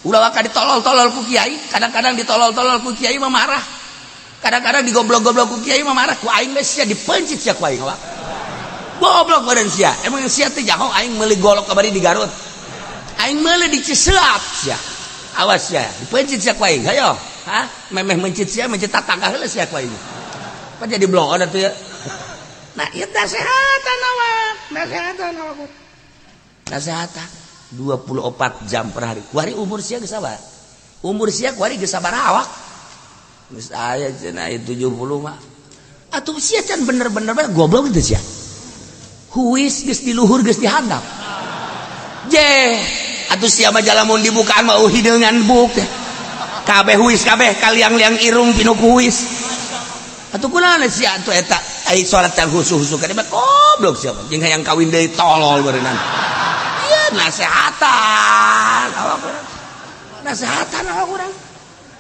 ulah waka ditolol-tolol ku kiai kadang-kadang ditolol-tolol ku kiai mah marah kadang-kadang digoblok-goblok ku kiai mah marah ku aing geus sia dipencit sia ku aing awak goblok badan sia emang sia teh jangan aing meuli golok kabari di Garut aing meuli di Ciseap sia awas sia dipencit sia ku aing hayo memeh mencit sia mencit tatangga heula sia ku aing apa jadi blok ada tuh ya nah ieu nasehatan awak nasehatan 24 jam per hari kuari umur sia geus sabaraha umur sia kuari geus sabaraha awak geus aya cenah 70 mah atuh sia can bener-bener bae goblok itu sia huis geus di luhur geus dihadap je atuh sia mah jalamun dibukaan mah hideungan buk kabeh huis kabeh kaliang-liang irung pinu ku huis atuh kunaon sia atuh eta ai salat tang husu-husu ka mah goblok sia jeung hayang kawin deui tolol beureunan ieu nasehatan awak urang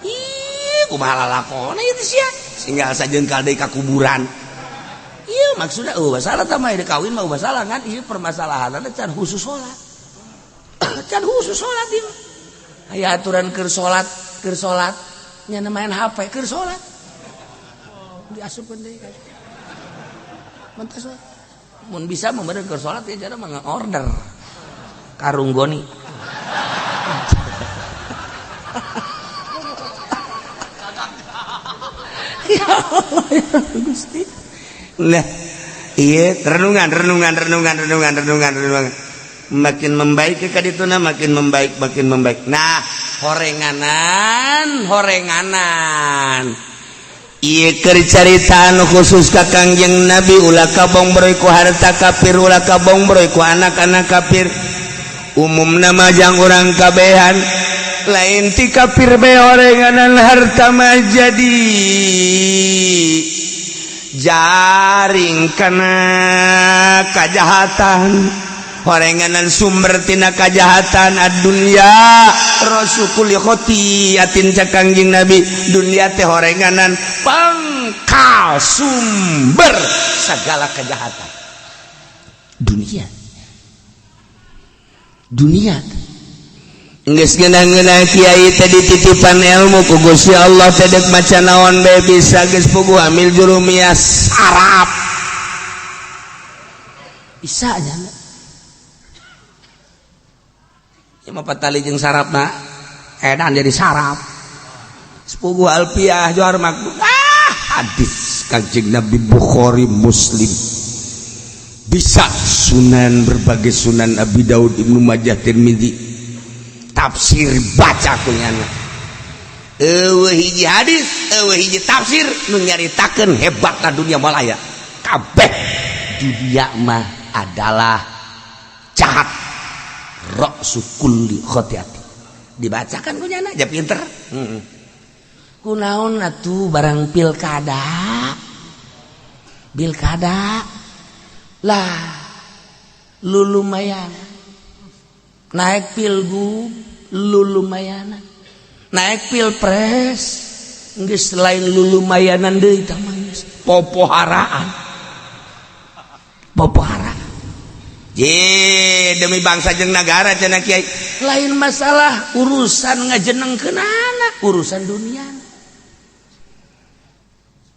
ih kumaha lalakona ieu teh sia singgal sajeungkal deui ka kuburan. Iya maksudnya masalah tamah ada kawin mah masalah kan iya permasalahanna can khusus salat can khusus salat ieu aya aturan keur salat nya main HP keur salat diasupkeun deui kan mantas mun bisa membeureun keur salat ya cara mah order karung goni Ya Allah ya Rabbi Gusti. Nah, iya renungan. Makin membaik ke kadituna makin membaik. Nah, horenganan. Iya keur caritaan khusus ka Kangjeng Nabi ulah kabong broy ku harta kafir ulah kabong broy ku anak-anak kafir. Umumna majang urang kabehan lain ti kafir be horenganan harta mah jadi jaring kana kajahatan horenganan sumber tina kajahatan ad-dunya rasukul khoti atin ca Kangjeng Nabi dunia teh horenganan pangkal sumber segala kejahatan dunia geus ngeunah-ngeunah kiai teh dititipan ilmu ku Gusti Allah teh deuk maca naon bae bisa geus puguh amil jurumiyah sarap bisa nya mah patali jeung sarapna edan jadi sarap sepuguh alfiah johar makbul hadis Kangjeng Nabi Bukhari Muslim bisa sunan berbagai sunan Abi Daud Ibnu Majah Tirmidzi tafsir baca kunyana eueuh hiji hadis eueuh hiji tafsir nu nyaritakeun hebatna dunia malaya kabeh dunia mah adalah jahat ra'su kulli khotiati dibacakan kunyana aja pinter kunaon atuh barang pilkada lah lu lumayan naik pilgub lu lumayan naik pilpres geus lain lu lumayanan deui tah mah geus popoharaan je demi bangsa jeung nagara cenah kiai lain masalah urusan ngajenengkeunana urusan dunia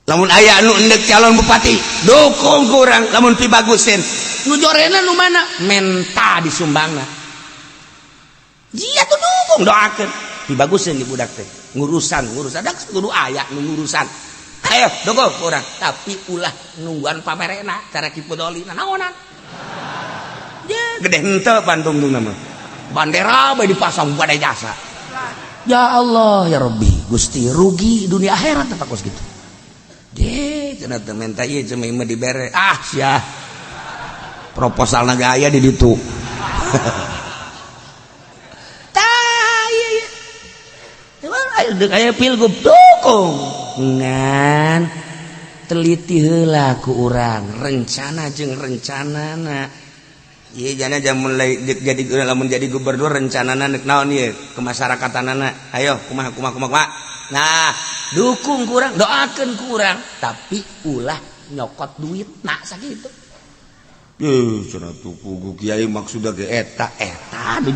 lamun aya anu endek calon bupati dukung ku urang lamun pi bagusin nu jorena nu mana menta disumbangna jiya tuh dukung doakeun pi bagusin di budak teh ngurusan dak kudu aya nu ngurusan ayo dukung ku urang tapi ulah nungguan pamerena cara kipodolina naonan gede henteu pantungtungna mah bandera bae dipasang pada jasa ya Allah ya Rabbi Gusti rugi dunia akhirat teh kos gitu deh cenah teh menta ieu cuma mah dibere sia proposal naga aya di ditu tah ieu aya pilgub dukung ngan teliti heula ku urang rencana jeung rencanana. Iya jana jam mulai jadi lamun jadi gubernur rencanana neuk naon ieu ke masyarakatanana ayo kumaha nah dukung kurang doakeun kurang tapi ulah nyokot duitna sakitu cenah tuh pugu kiai maksudna ge eta nu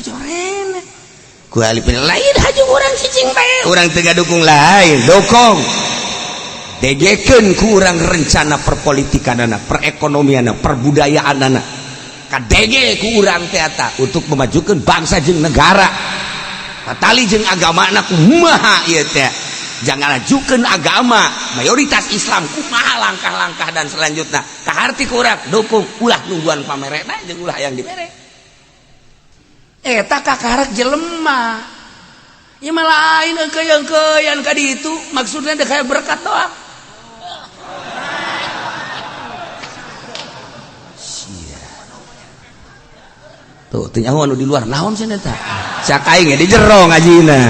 joren ku alipin lain haju urang cicing bae urang teu gadukung lain dukung degekeun ku urang rencana perpolitikanana, perekonomianna, perbudayaanana. Kadege ku urang teh eta untuk memajukeun bangsa jeung negara. Patali jeung agamana kumaha ieu teh. Jangan ajukeun agama mayoritas Islam kumaha langkah-langkah dan selanjutnya. Kaharti ku urang dukung ulah nungguan pamerena jeung ulah yang dibere. Eta kakarek jelema. Ieu mah lain keuyang-keuyang ka ditu maksudna teh kaya berkat doang. Tuh nyaho anu di luar naon cenah eta sak aing di jero ngajina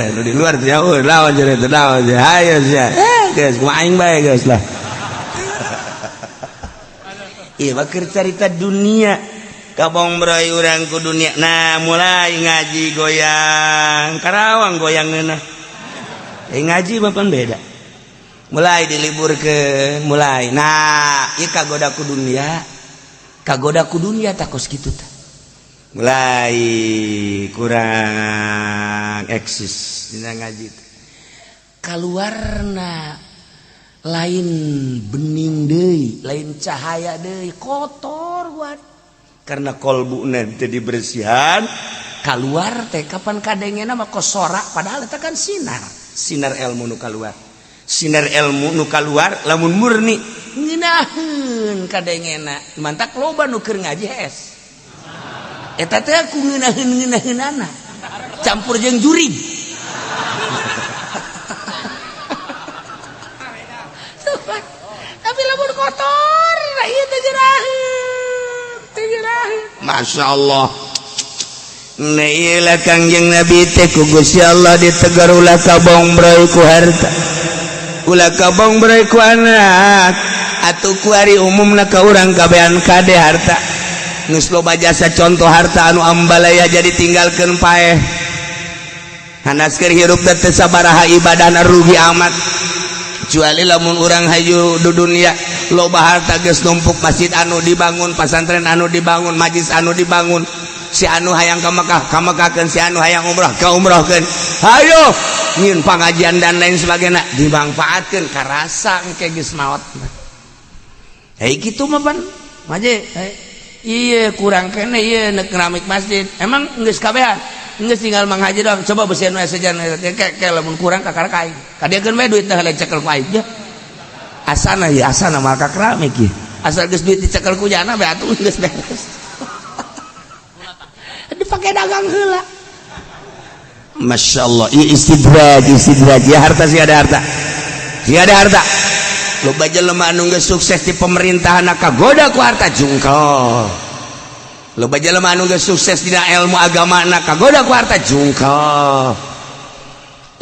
anu di luar teh nyaho naon cenah eta naon hayo sia geus ku aing bae geus lah ieu mah keur carita dunia kabong broy urang ku dunia nah mulai ngaji goyang Karawang goyang neunah ngaji mah pan beda mulai diliburkeun mulai nah ieu kagoda ku dunia takos gitu ta mulai kurang eksis dina ngaji kaluarna lain bening deui lain cahaya deui kotor buat karena kolbuna teu dibersihan keluar teh kapan kadengena mah sorak padahal eta kan sinar ilmu nu keluar. Sinar ilmu nu keluar lamun murni ngeunaheun kadengena mantak loba nu keur ngaji es. Eta teh ku ngeunaheun-ngeunaheunana campur jeung jurig. Tapi lamun kotor ieu teh jeuraheun. Masyaallah. Nailah Kangjeng Nabi teh ku Gusti Allah ditegar ulah kabong broy ku harta. Ulah kabong broy ku anak. Atuh ku ari umumna ka urang kabehan kade harta. Geus loba jasa contoh harta anu ambalaya jadi tinggalkeun paeh. Hanaskeun hirup teh sabaraha ibadahna rugi amat. Kecuali lamun urang hayu di dunia loba harta geus numpuk masjid anu dibangun, pasantren anu dibangun, majlis anu dibangun. Si anu hayang ka Mekah, ka Mekahkeun, si anu hayang umrah, ka umrahkeun. Hayo nyieun pangajian dan lain sebagainya dimanfaatkeun karasa engke geus maot. Hei kitu mah pan. Maje, ieu kurang kene ieu keramik masjid. Emang geus kabehan? Geus tinggal Mang Haji doang. Coba bersihin we sejan ke lamun kurang ka karek aing. Kadiekeun we duit teh cekel ku aing. Asana ya asana mah ka keramik ieu. Asal geus duit dicekel ku jana we atuh geus beres. Dipake dagang heula. Masyaallah, istidraj ya harta sih ada harta. Loba jelema anu geus sukses di pemerintahan kagoda ku harta jungkel. Loba jelema anu geus sukses dina ilmu agama kagoda ku harta jungkel.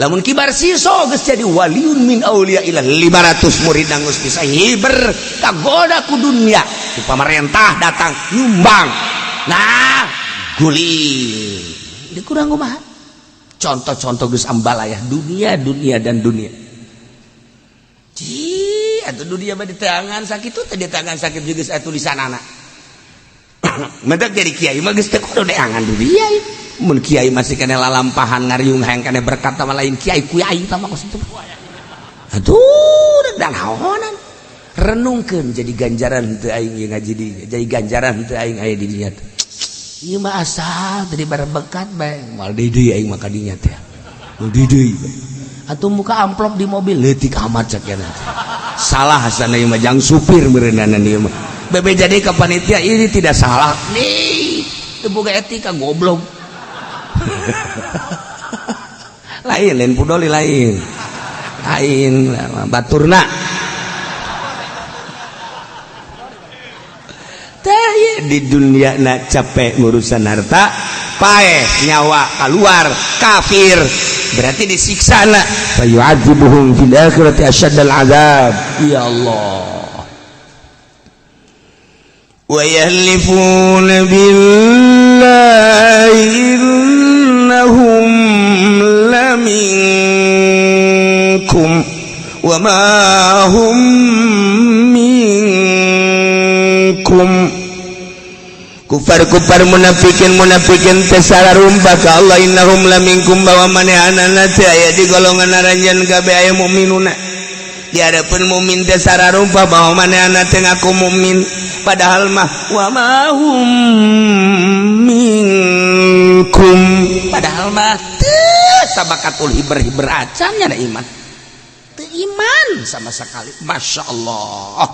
Lamun kibar siso geus jadi waliun min auliya ilah 500 murid geus bisa hiber kagoda ku dunia. Di pemerintah datang nyumbang. Nah, guling dikurang kumaha contoh-contoh geus ambalayah dunia dan dunia ji atuh dunia mah di tangan sakit tuh teh di tangan sakit juga aya tulisanana mentek jadi kiai mah geus teu kudu deangan dunia mun kiai masih kena lalampahan ngariung hayang kena berkat sama lain kiai kuai tah mah kitu aduh dan naonan renungkeun jadi ganjaran teu aing ngaji di jadi ganjaran teu aing aya di dinya teh. Ieu mah asal tadi berbekat bae moal deui aing mah kadinya teh. Nu deui. Atuh muka amplop di mobil leutik amat sakieu. Salah asana ieu mah jang supir meureunana ieu mah. Bebe jadi ka panitia ini tidak salah. Nih, teu boga etika goblok. lain pudoli lain. Lain baturna. Di dunia nak capek ngurusan harta paeh nyawa keluar kafir berarti disiksa na fayu'adzibuhum fil akhirati asyaddal azab ya Allah wa yahlifuna billahi innahum laminkum wa ma hum minkum kufar munafikin tesararumpa ka Allah innahum laminkum bahwa manehanana teh aya di golongan aranjeun kabeh aya mukminuna di hadapan mukmin tesararumpa bahwa manehanana teh ngaku mukmin padahal mah wa ma hum minkum padahal mah teu sabakatul hiber acan nya da iman teu iman sama sekali masyaallah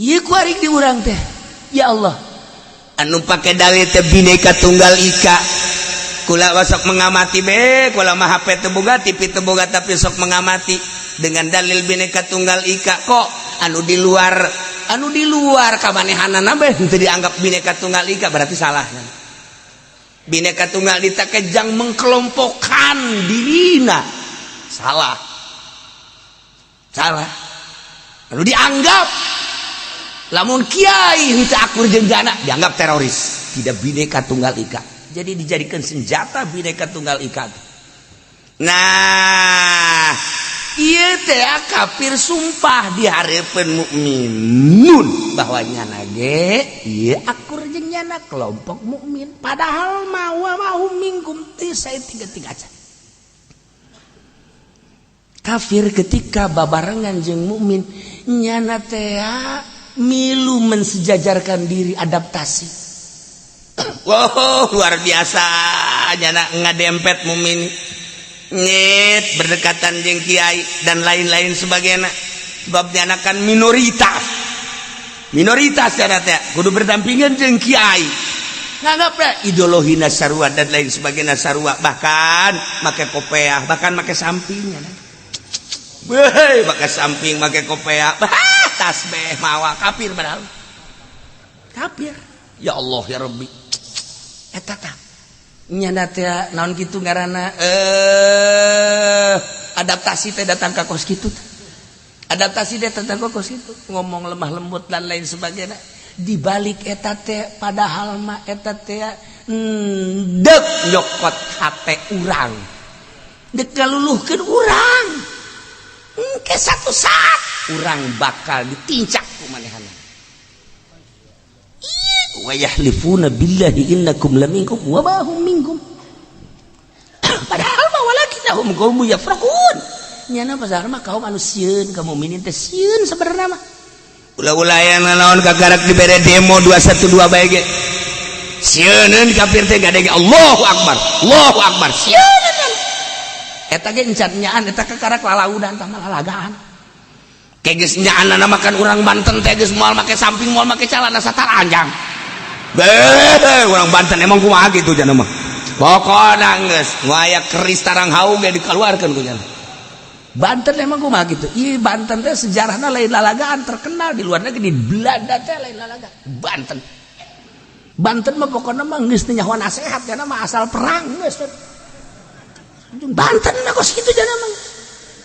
ieu ku ari di urang teh ya Allah anu pake dalil teh bineka tunggal ika kula sok mengamati be kula mah HP teu boga TV teu boga tapi sok mengamati dengan dalil bineka tunggal ika kok anu di luar kamanehanana be teu dianggap bineka tunggal ika berarti salah bineka tunggal ika kejang mengkelompokkan dirina salah anu dianggap lamun kiai henteu akur jeung jana dianggap teroris tidak bineka tunggal ika jadi dijadikan senjata bineka tunggal ika nah ieu teh kafir sumpah di hareupeun mukminun bahwa nyana ge ieu akur jeung nyana kelompok mukmin padahal ma wa mahum minkum teh sae tiga-tiga acan kafir ketika babarengan jeung mukmin nyana teh milu mensejajarkan diri adaptasi wow luar biasa nyana ngadempet mumin nyet berdekatan jeung kiai dan lain-lain sebagainya sebabnya anak kan minoritas cenah teh kudu berdampingan jeung kiai nganggap ideologi nasarua dan lain sebagainya sarua bahkan make kopiah bahkan make sampingnya weh make samping make kopiah tasbih mawa kafir padahal kafir ya Allah ya Rabbi eta tah nyana teh naon kitu ngaranna adaptasi teh datang ka kos kitu adaptasi teh datang ka kos kitu ngomong lemah lembut dan lain sebagainya di balik eta teh padahal mah eta teh dek nyokot hate urang dek ngaluluhkeun urang ke satu saat urang bakal ditincak ku manehana wa yahlifuna billahi innakum laminkum wa ma hum minkum padahal mah walakinnahum qaumun yafraqun nyana pasar mah kaum anu sieun kaum mukminin teh sieun sabenerna mah ulah-ulah yang naon kagarak dibere demo 212 bae ge sieun kafir teh gadege Allahu akbar sieun eta ge encan nyaan eta kagarak lalaudan tah lalagaan kegeus nyaanna makan urang Banten teh geus moal make samping moal make calana sataranjang orang Banten emang kumaha gitu jana mah pokoknya geus ngaya keris tarang haung ge dikeluarkeun ku jana Banten emang kumaha gitu ieu Banten teh sejarahna lain lalagaan terkenal di luar negeri di Belanda teh lain lalagaan Banten mah pokoknya mah geus teu nyaho nasehat jana mah asal perang geus Banten mah kos kitu jana mah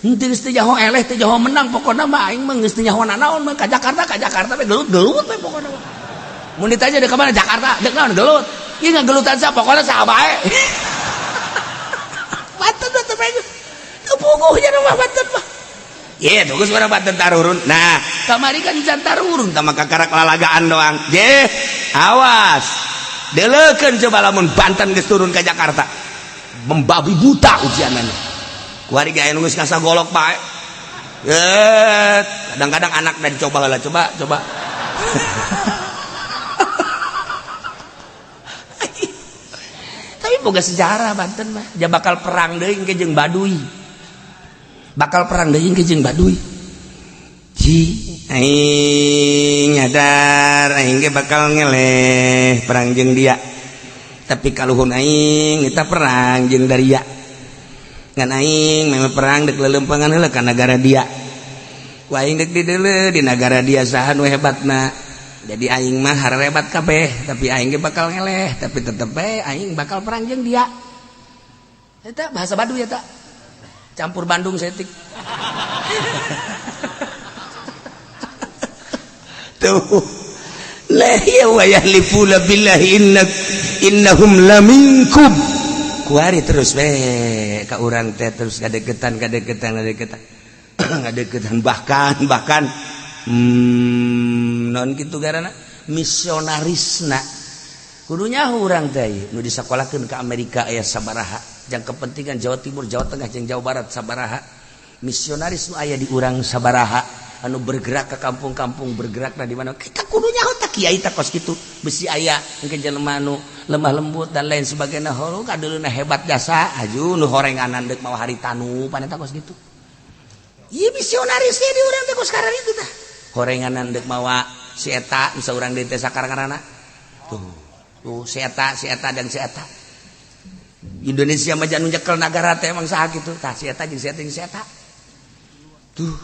henteu geus teu nyaho eleh teu nyaho menang pokoknya mah aing mah geus teu nyaho nanaon mah ka Jakarta we gelut we pokoknya mah mun ditanya dek mana Jakarta dek naon gelut ieu ngagelutan sa pokona saha bae Banten teh mah teu puguh nya mah Banten mah ieu tugas urang Banten tarurun nah kamari kan jan tarurun tah mah kakarak lalagaan doang je awas deleukeun coba lamun Banten geus turun ka Jakarta membabi buta ujianana kuari gaya nunggu kasa golok bae kadang-kadang anak dan coba tapi boga sejarah Banten mah dia bakal perang deui engke jeung Baduy ji aing nyadar aing ge bakal ngeleh perang jeung dia tapi kaluhun aing kita perang jeung Daria ngan aing memang perang dek lelempangan heula ka negara dia ku aing dek di negara dia saha nu hebatna jadi aing mah harebat kabeh tapi aing ge bakal ngeleh tapi tetep bae aing bakal perang jeung dia eta bahasa Baduy eta campur Bandung setik tuh la ya wa yahlifuna billahi innahum laminkum kuari terus ka urang teh terus kadegetan bahkan non kitu garana misionarisna kudunya urang teh nu disakolakeun ka Amerika aya sabaraha jang kepentingan Jawa Timur Jawa Tengah jeung Jawa Barat sabaraha misionaris nu aya di urang sabaraha anu bergerak ke kampung-kampung bergerakna di mana kita kudunya teh kiai teh kos kitu besi aya engke jelema nu lemah lembut dan lain sebagainya horo kadeuluna hebat jasa aju nu horenganan deuk mawa hari tanu paneta kos kitu ieu misionaris di urang teh kos karan itu tah horenganan deuk mawa si eta nu saurang deui teh sakarana tuh si eta dan si eta Indonesia mah jan nyekel nagara teh emang saha kitu tah si eta jeung si eta tuh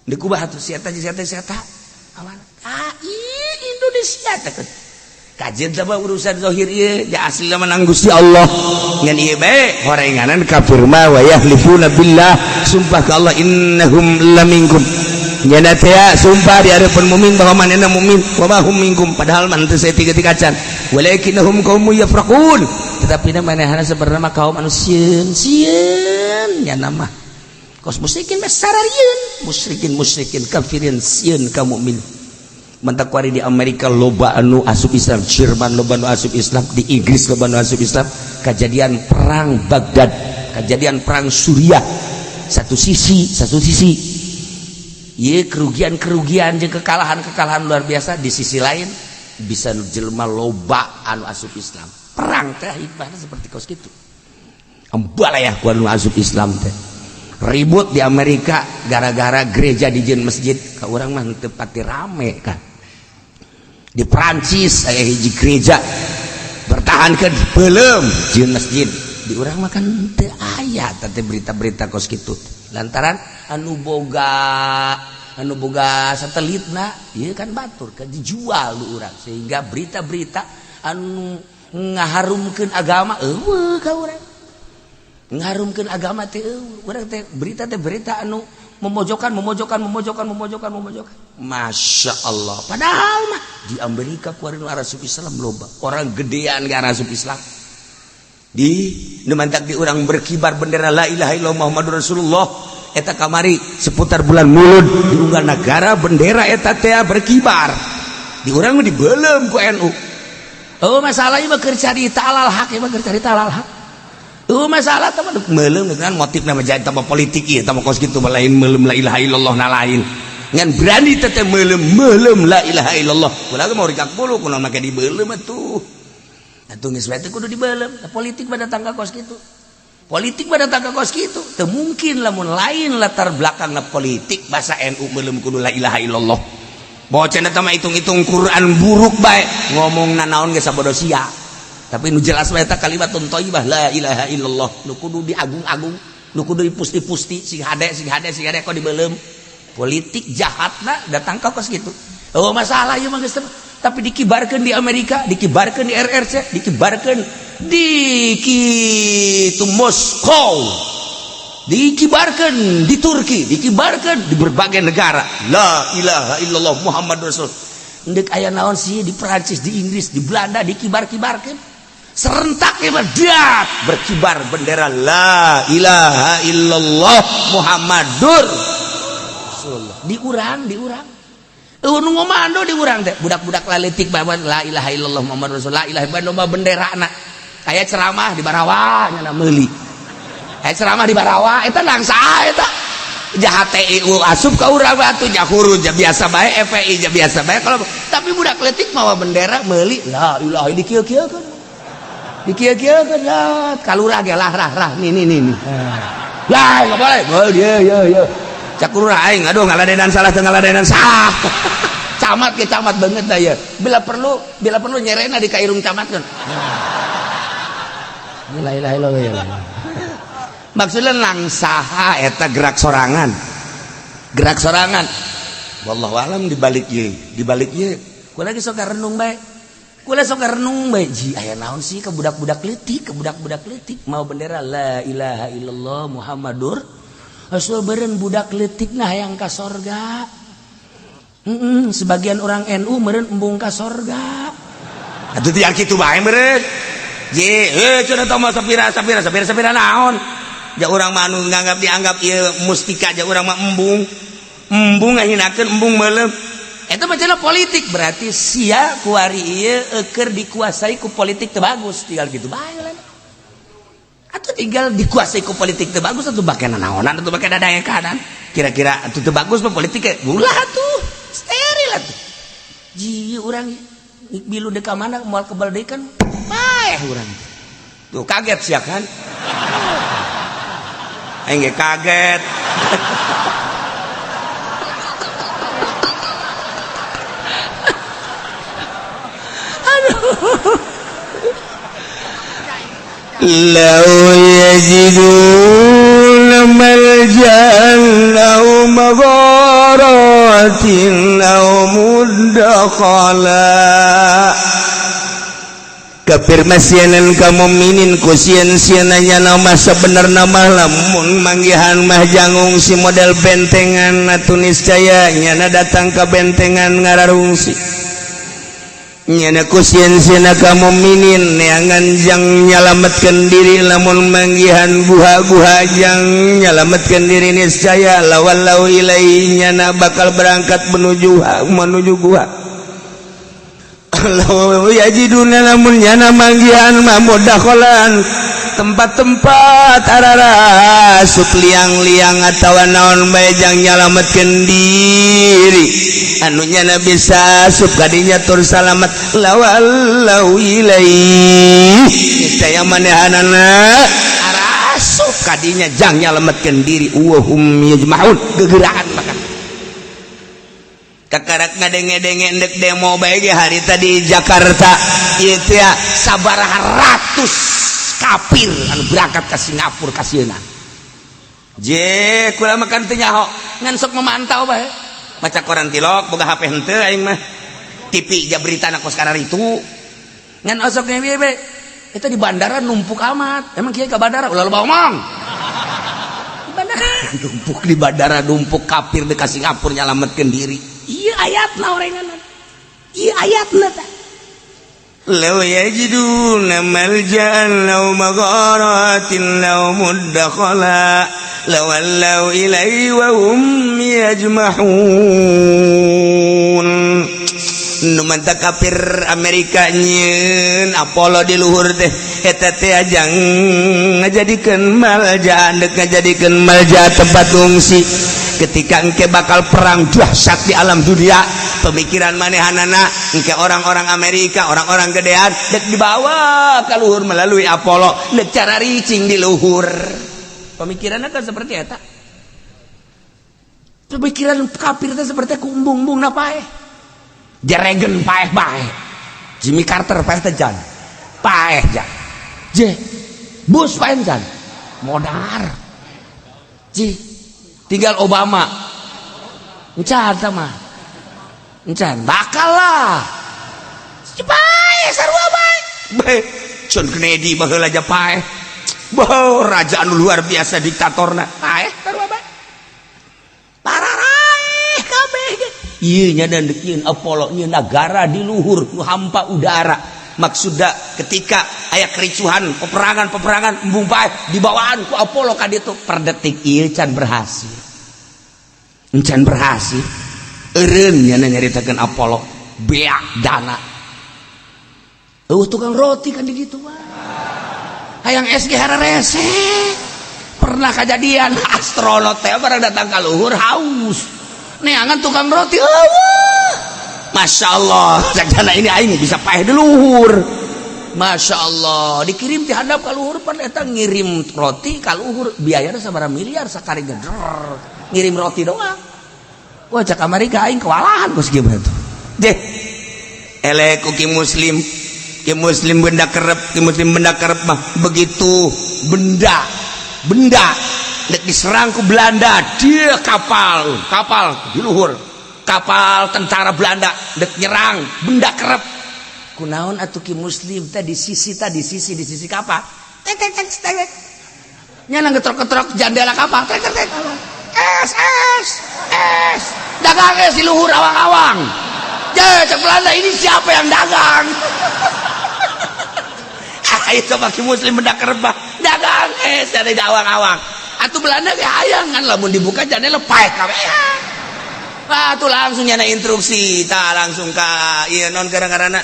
deuk kubah atuh si eta jeung si eta awan Indonesia teh kajian sama urusan zahir ieu ja asli menang Gusti Allah ngan ieu bae horenganan kafir mah wa yahlifuna billah sumpah ka Allah innahum laminkum nyana teh sumpah di hadapan mukmin bahwa manehna mukmin wa ma hum minkum padahal man teu saeutik-eutik acan walakinnahum qaumun yafraqun tetapi manehna sabenerna mah kaum anu sieun nyana mah kos musyrikin mah sararieun musyrikin kafirin sieun ka mukmin mentak wari di Amerika loba anu asup Islam Jerman loba anu asup Islam di Inggris loba anu asup Islam kejadian perang Baghdad kejadian perang Suriah satu sisi ieu kerugian jeung kekalahan luar biasa di sisi lain bisa jelema loba anu asup Islam. Perang teh hikmahna seperti kos kitu. Ambalayah ku anu asup Islam teh. Ribut di Amerika gara-gara gereja dijieun masjid, ka urang mah teu pati rame kan. Di Perancis aya hiji gereja bertahankeun belum jieun masjid. Di urang mah kan teu aya teh berita-berita kos kitu. Lantaran anu boga satelitna ieu kan batur kan dijual lu urang, sehingga berita-berita anu ngaharumkeun agama eueuh ka urang. Ngaharumkeun agama teh urang teh berita anu memojokkan. Masya Allah. Padahal mah di Amerika kuarin arasup Islam loba. Orang gedean ke arasup Islam. Di nemantak di orang berkibar bendera la ilaha illallah Muhammadur Rasulullah. Eta kamari seputar bulan Mulud di unggal negara bendera eta teh berkibar. Di urang dibeulem ku NU. Oh masalah ieu mah keur carita alal haq, ieu mah keur carita alal haq. Masalah teman meulem dengan motif nama jadi tambah politik ieu tambah kos kitu lain meulem la ilaha illallah na lain ngan berani teh meulem la ilaha illallah kunaga mau rikak bulu kunaon make dibeulem atuh geus bae teh kudu dibeulem politik pada tangga kos kitu teu mungkin lamun lain latar belakangna politik bahasa NU meulem kudu la ilaha illallah bocah eta mah hitung-hitung Quran buruk bae ngomongna naon geus sabodo sia. Tapi nu jelas wae eta kalimatun thayyibah la ilaha illallah nu kudu diagung-agung nu kudu dipusti-pusti sing hade kok dibeulem politik jahatna datang ka kos kitu. Oh masalah ieu mah geus tapi dikibarkeun di Amerika, dikibarkeun di RRC, dikibarkeun di kitu Moskow, dikibarkeun di Turki, dikibarkeun di berbagai negara. La ilaha illallah Muhammadur Rasul. Endek aya naon sih di Perancis, di Inggris, di Belanda dikibar-kibarkeun. Serentak ibadat berkibar bendera la ilaha illallah Muhammadur Rasulullah. Di urang nu ngomando di urang teh budak-budak laletik bae la ilaha illallah Muhammadur Rasulullah. La ilaha illallah benderana aya ceramah di Barawa nya meuli. Aya ceramah di Barawa eta nang saha eta? Jahat TIU asup ka urang atuh nya huruf biasa bae FPI biasa bae kalau tapi budak letik mawa bendera meuli la ilaha dikieu-kieukeun. Dikieu-kieukeun lah kalurah ge lah nih. Lah enggak boleh. Oh iya. Cak lurah aing aduh ngaladenan salah teu ngaladenan sah. Camat ge camat banget da ieu. Bila perlu nyerena di kairung camatkeun. La ilaha illallah. Maksudna nang saha eta gerak sorangan. Wallahu alam dibalik ieu. Kula ge sok renung bae. Kula sok renung bae ji aya naon sih ke budak-budak leutik mau bendera la ilaha illallah Muhammadur Rasul beureun budak leutik nah hayang ka sorga. Sebagian orang NU meureun embung ka sorga. Atuh teh kitu bae meureun. Ji cenah tah mah sapira naon. Ja urang mah anu dianggap ieu mustika ja urang mah embung ngahinakeun embung meulem. Itu macamnya politik berarti sia kuari ieu keur dikuasai ku politik teu bagus tinggal gitu bae lah. Atuh tinggal dikuasai ku politik teu bagus atuh bakena naonan atuh bakena daekanan. Kira-kira atuh teu bagus mah politik ulah atuh steril atuh. Ji urang bilu deuk ka mana moal kebal deui kan bae urang. Tuh kaget sia kan. Aing ge kaget. Lau yajiduna malja'an aw magharatin aw mudakhala kafirmasianan kamu minin kusieun-sieunanya nama sebenarna mah lamun manggihan mah jangung si model bentengan atunis caya nyana datang ka bentengan ngararungsi nyana kusieun-sieuna kamu minin neangan jang nyalametkeun diri lamun manggihan guha-guha jang nyalametkeun diri niscaya lawallau ilaihi nyana bakal berangkat menuju guha law yajiduna lamun nyana manggihan mah mudakhalan tempat-tempat arara sup liang-liang atawa naon bae jang nyalametkeun diri anu nya bisa sup kadinya tur salamet lawallau ilaihi saya manehanana arasup kadinya jang nyalametkeun diri wa hum yajmaun gegeraan makan kakarak ngadenge-denge endek demo bae ge hari tadi Jakarta ieu teh sabaraha ratus kafir anu berangkat ka Singapura ka sieuna je kula makan teh nyaho ngan sok memantau bae maca koran tilok boga HP henteu aing mah TV ja beritana kos kana ritu ngan osok nya bae eta di bandara numpuk amat emang kieu ka bandara ulah loba omong di bandara numpuk di bandara numpuk kafir di ka Singapura nyalametkeun diri iya ayatna orenganan iya ayatna ta law yajiduna malja'an law magharatin law muddakhala lawallaw ilaihi wa hum yajmahun nu manta kafir Amerika nyeun Apollo di luhur teh eta teh ajang ngajadikeun malja'an dek ngajadikeun malja tempat ngungsi ketika engke bakal perang dahsyat di alam dunia pemikiran manehanana engke orang-orang Amerika orang-orang gedean dek dibawa ke luhur melalui Apollo dek cara ricing di luhur pemikirannya kan seperti eta pemikiran kafir itu seperti kumbung-bung napae Reagan paeh bae Jimmy Carter paeh tejan paeh jan je Bush paeh jan modar je tinggal Obama encan mah encan bakal lah paeh sarua bae John Kennedy baheula aja paeh raja anu luar biasa diktatorna paeh sarua bae pararaeh kabeh ieu nya dan deukeun Apollo nya negara di luhur nu hampa udara maksudna ketika aya kericuhan peperangan embung paeh dibawaan ku Apollo ka ditu per detik ieu can berhasil encan berhasil eureun nya nyaritakeun Apollo beak dana tukang roti kan di ditu hayang SG hararese pernah kejadian astronot teh barang datang ka luhur haus neangan tukang roti Masya Allah sakjana ini aing bisa paeh di luhur Masya Allah dikirim di handap ka luhur pan eta ngirim roti ka luhur biayana sabaraha miliar sakali geder ngirim roti doang wah cak Amerika aing kewalahan kos kieu tuh deh elek ki muslim benda kerep mah begitu benda dek diserang ku Belanda dia kapal di luhur kapal tentara Belanda dek nyerang benda kerep kunaon atuh ki muslim teh di sisi kapal tek nya ngetrok-ketrok jendela kapal tek es dagang es di luhur awang-awang cek Belanda ini siapa yang dagang ayo coba ki muslim benda kerep dagang es dari awang-awang atuh Belanda ge hayang kan lamun dibuka jendela paeh kabeh atuh langsung nyana instruksi tah langsung ka ieu non gara-garana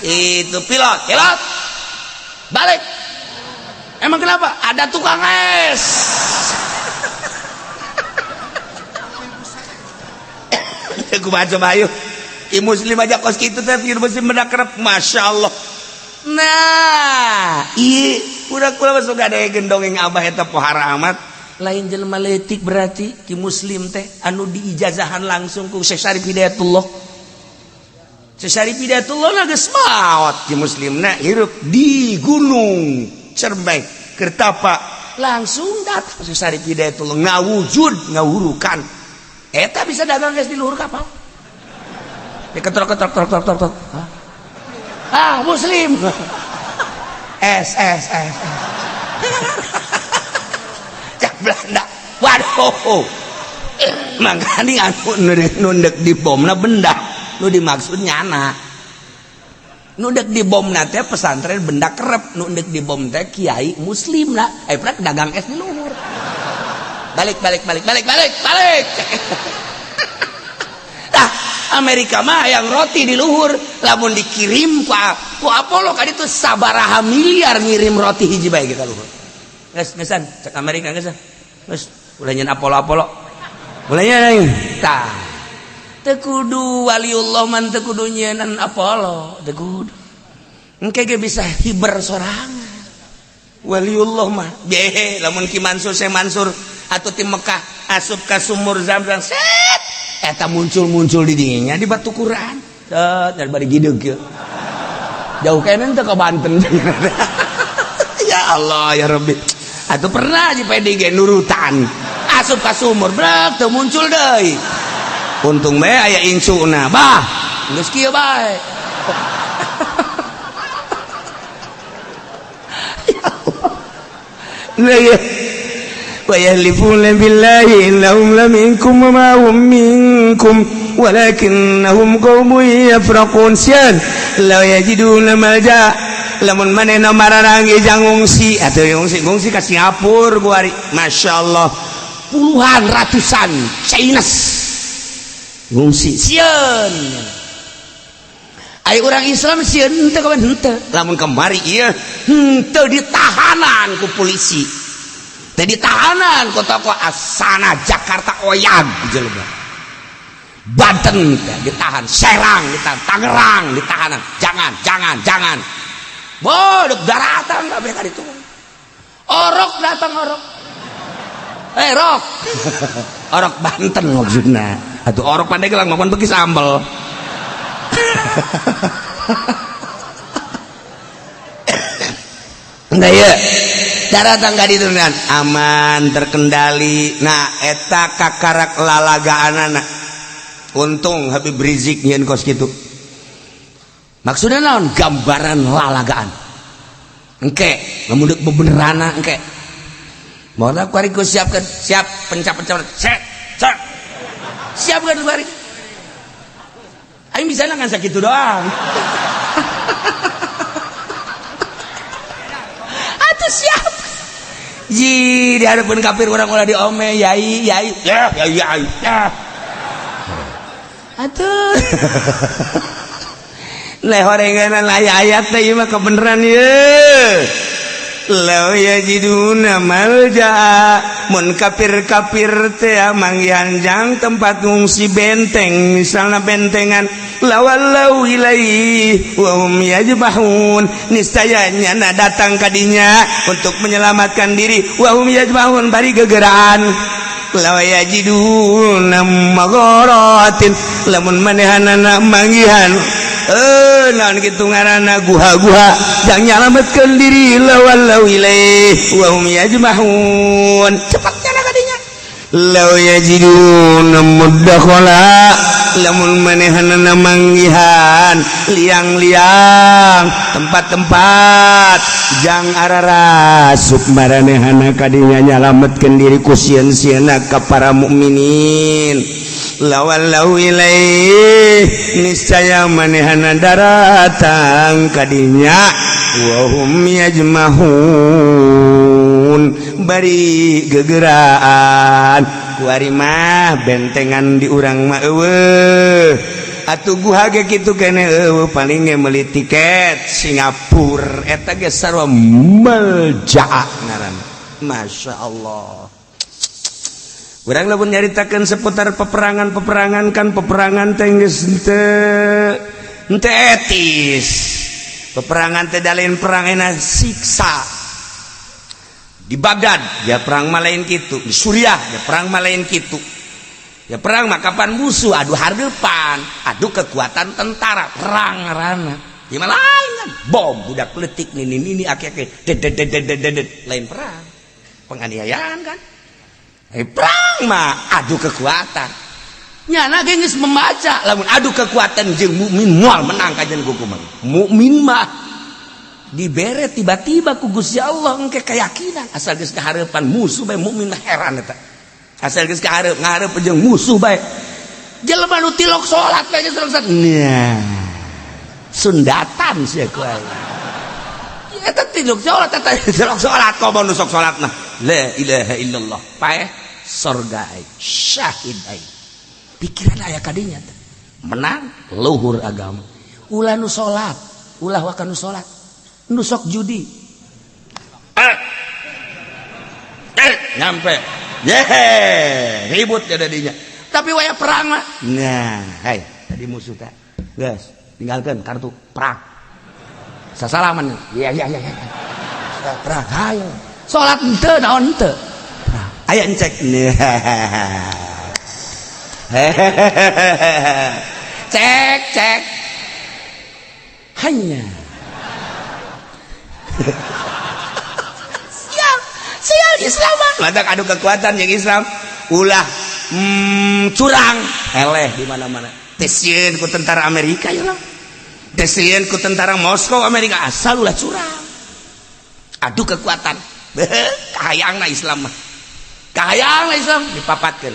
itu pilot balik emang kenapa ada tukang es aku baca bayu i muslim aja kos kitu teh muslim benda kerep Masya Allah nah ieu udah kula masuk gadegeun dongeng abah eta pohara amat lain jelema leutik berarti ki muslim teh anu diijazahan langsung ku Syekh Syarif Hidayatullah geus maot ki muslimna hirup di gunung Cerbai Kertapa langsung datang Syekh Syarif Hidayatullah ngawurukan eta bisa dagang geus di luhur kapal diketrok muslim es cak Belanda waduh mangkani anu nundek di bomna benda nu dimaksud nyana nundek di bomna teh pesantren benda kerep nundek di bom teh kiai muslim lah prek dagang es di luhur balik nah Amerika mah yang roti di luhur lamun dikirim ku Apollo kan itu sabaraha miliar ngirim roti hiji bae kita luhur geus gesan cek Amerika geus geus ulah nyen Apollo ulah nyen tah teu kudu waliullah man teu kudu nyenan Apollo teu kudu engke ge bisa hiber sorangan waliullah mah behe lamun Ki Mansur Syekh Mansur atuh ti Mekah asup ka sumur Zam-Zam set eta muncul di dinya di batu Quran set dari bari gideug kieu jauh kene teh ka Banten ya Allah ya Rabbi atuh pernah di PDG nurutan asup ka sumur brek teu muncul deui untung bae aya insuna bah geus kieu bae ويحلفون بالله إنهم لمنكم وما هم منكم ولكنهم قوم يفرقون sian law yajiduna malja lamun manehna mararange jang ngungsi atuh ngungsi ka Singapura guari masyaallah puluhan ratusan Chinese ngungsi sieun ai urang Islam sieun henteu kawan henteu lamun kemari ieu henteu ditahanan ku polisi teh ditahanan ku toko Asana Jakarta Oyag jelema Banten ditahan Serang ditahan Tangerang ditahanan jangan bodok daratan kabeh ka ditu orok datang orok rok orok Banten maksudna atuh orok Pandeglang maupun beuki sambel nah ya daratan ka ditu aman terkendali nah eta kakarak lalagaanana untung Habib Rizik nyeun kos kitu maksudna naon gambaran lalagaan engke lamun deuk bebenerana engke moal kuari ku siapkeun siap pencap-pencap siapkeun kuari aing bisa ngan sakitu doang atuh siap ji dihareupeun kafir urang ulah diome yai ya atuh leh horenganan ayat teh ieu mah kebeneran ye law yajiduna malja mun kafir teh manggihan jang tempat ngungsi benteng misalna bentengan lawallau ilaihi wa hum yajbahun niscayanya na datang kadinya untuk menyelamatkan diri wa hum yajbahun bari gegeraan law yajiduna magharatin lamun manehanana manggihan naon kitu ngaranna guha-guha jang nyalametkeun diri lawallau ilaihi wa hum yajmahun cepatnya kadinya law yajiduna mudakhala lamun manehanana manggihan liang-liang tempat-tempat jang ararasup maranehana kadinya nyalametkeun diri ku sieun-sieunna ka para mukminin lawallau ilaihi niscaya manehana daratang kadinya wa hum yajmahun bari gegeraan kuari mah bentengan di urang mah eueuh atuh guha ge kitu keneh eueuh paling ge meuli tiket Singapura eta ge sarua malja ngaranna masyaallah. Urang lamun nyaritakeun seputar peperangan kan peperangan teh geus henteu etis. Peperangan teh dalain perang ena siksa. Di Baghdad ya perang malain kitu, di Suriah ya perang malain kitu. Ya perang mah kapan musuh adu hareupan, adu kekuatan tentara, perang ngaranna. Di mana lain kan bom budak peletik nini ake-ake dedet lain perang. Penganiayaan kan. Perang mah adu kekuatan nyana geus membaca lamun adu kekuatan jeung mukmin moal menang ka jeung hukuman mukmin mah dibere tiba-tiba ku Gusti Allah engke keyakinan asal geus kahareupan musuh bae mukmin heran eta asal geus ngahareup jeung musuh bae jelema nu tilok salat bae geus salat nah sundatan sia ku aya eta tilok salat eta tilok salat komo nu sok salatna la ilaha illallah paeh sorga syahid pikiran aya kadinya menang luhur agama. Ulah nu salat, ulah wae nu salat. Nu sok judi. Nyampe. Ribut ya dadinya. Tapi waya perang mah. Nah, hai, tadi musuh teh. Guys, tinggalkan kartu perang. Sasalaman. Iya. Perang hayo. Salat henteu naon henteu. Aya encek. Cek. Hanya. Sial Islam mah. Madak adu kekuatan yang Islam. Ulah curang. Eleh di mana-mana. Tesieun ku tentara Amerika ya lah. Tesieun ku tentara Moskow Amerika asal ulah curang. Adu kekuatan. Kahayangna Islam mah. Kahayangna Islam dipapatkeun.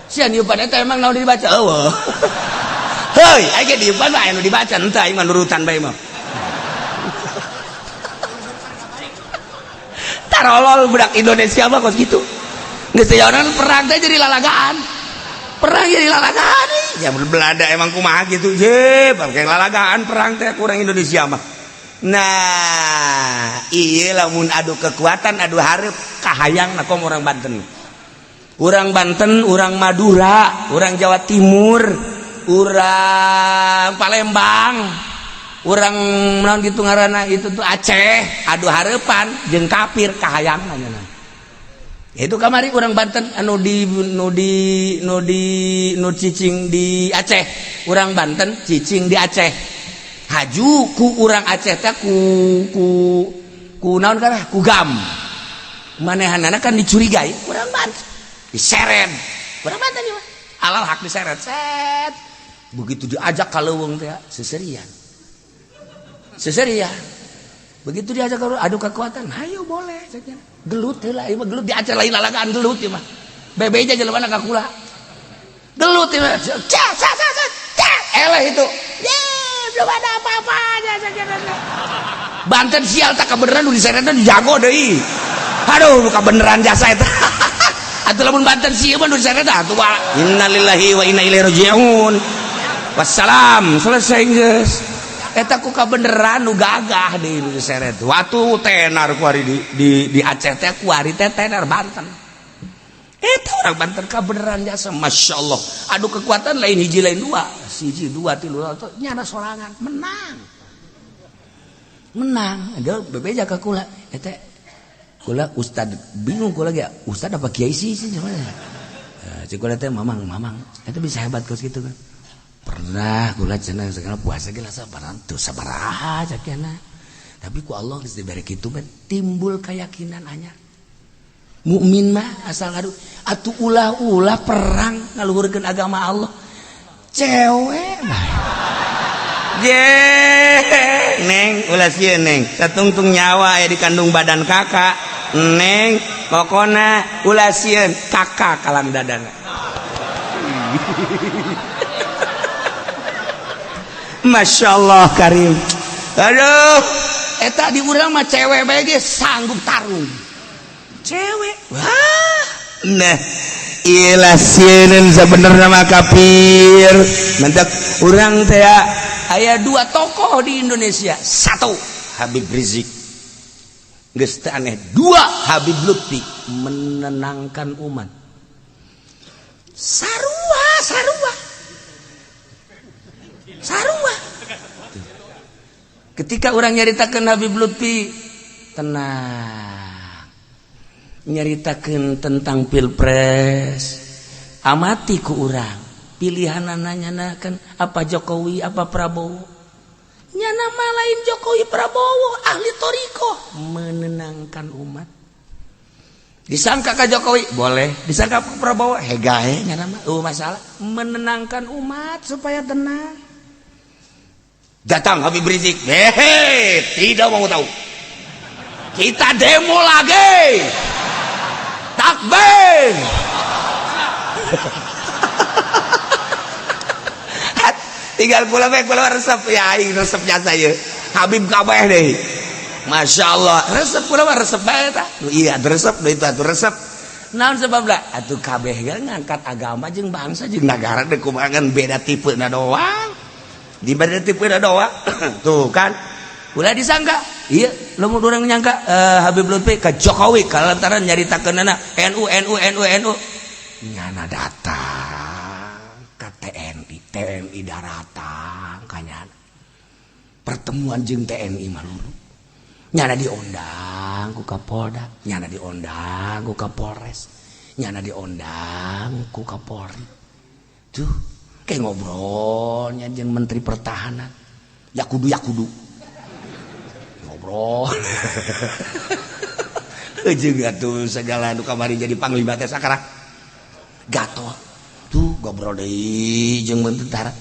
Sian yupan eta emang naon dibaca eueuh. Heuy, aya di yupan mah anu dibaca henteu aing mah nurutan bae mah. Tarolol budak Indonesia mah kos gitu. Geus teh orang perang teh jadi lalagaan. Perang jadi lalagaan. Ya Belanda emang kumaha gitu. Je, pakai lalagaan perang teh kurang Indonesia mah. Nah, ieu lamun adu kekuatan, adu hareup kahayangna kom orang Banten. Urang Banten, urang Madura, urang Jawa Timur, urang Palembang, urang naon gitu ngaranna itu tuh Aceh, adu hareupan jeung kafir kahayangna nya. Itu kamari urang Banten anu cicing di Aceh, urang Banten cicing di Aceh. Haju ku urang Aceh teh ku naon kana ku gam. Manehanana kan dicurigai urang Banten. Diseret berapa tadi mah alal hak diseret set begitu diajak ka leuweung teh seserian begitu diajak ka adu kekuatan hayo boleh saja gelut heula ieu mah gelut di Aceh lain lalagaan gelut ieu mah bebeja jelema ka kula gelut ieu mah eleh itu belum ada apa-apa aja Banten sial tak kebenaran nu diseret dijago deui aduh nu kabeneran jasa eta atuh lamun Banten sieun mah nu diseret atuh innalillahi wa inna ilaihi rajiun. Wassalam selesai geus. Eta ku kabeneran nu gagah deui nu diseret. Watu tenar ku ari di Aceh teh ku ari teh tenar Banten. Eta urang Banten kabeneran jasa masyaallah. Adu kekuatan lain hiji lain dua. Siji dua tilu nyana sorangan menang. Ada bebeja ka kula eta kula ustad bingung kula ge ustad apa kiai sih namanya. Cik kula teh mamang eta bisa hebat kos gitu kan. Pernah kula cenah segala puasa ge lasa sabaraha cakena. Tapi ku Allah geus dibere kitu kan timbul keyakinan anyar. Mukmin mah asal ngadu atuh ulah perang ngaluhurkeun agama Allah. Cewek mah. Neng ulah sieun neng satungtung nyawa aya di kandung badan kakak. Neng pokona ulah sieun kakak kalang dadana. Masyaallah karim. Aduh, eta di urang mah cewek bae ge sanggup tarung. Cewek. Wah. Nah, ilah sieun sabenerna mah kafir. Mantap urang teh aya dua tokoh di Indonesia. Satu Habib Rizik. Geus teu aneh. Dua Habib Lutfi menenangkan umat. Sarua. Ketika orang nyaritakeun Habib Lutfi tenang. Nyaritakeun tentang Pilpres. Amati ku urang. Pilihanana nyana kan apa Jokowi apa Prabowo. Nyana mah lain Jokowi Prabowo ahli toriko menenangkan umat. Disangka ka Jokowi boleh, disangka ka Prabowo hegahe nyana mah masalah menenangkan umat supaya tenang. Datang Habib Rizik, tidak mau tahu. Kita demo lagi. Takbir. Tinggal kula resep ya aing resep jasa ieu. Habib kabeh deui. Masyaallah, resep kula mah resep bae eta. Iya, resep deui itu resep. naon sebabna atuh kabeh ngangkat agama jeung bangsa jeung nagara teh kumaha beda tipena doang di beda tipena doang tuh kan ulah disangka iya lamun urang nyangka Habib Lutfi ka Jokowi kalantaran nyaritakeunana NU nyana datang ka TNI daratan kanyana pertemuan jeung TNI malulu nyana diundang ku Kapolda nyana diundang ku Kapolres nyana diundang ku Kapolri tuh kayak ngobrolnya jeung Menteri Pertahanan ya kudu ngobrol jeung atuh segala nu kamari jadi panglima teh sakara gatot tuh ngobrol deui jeung tentara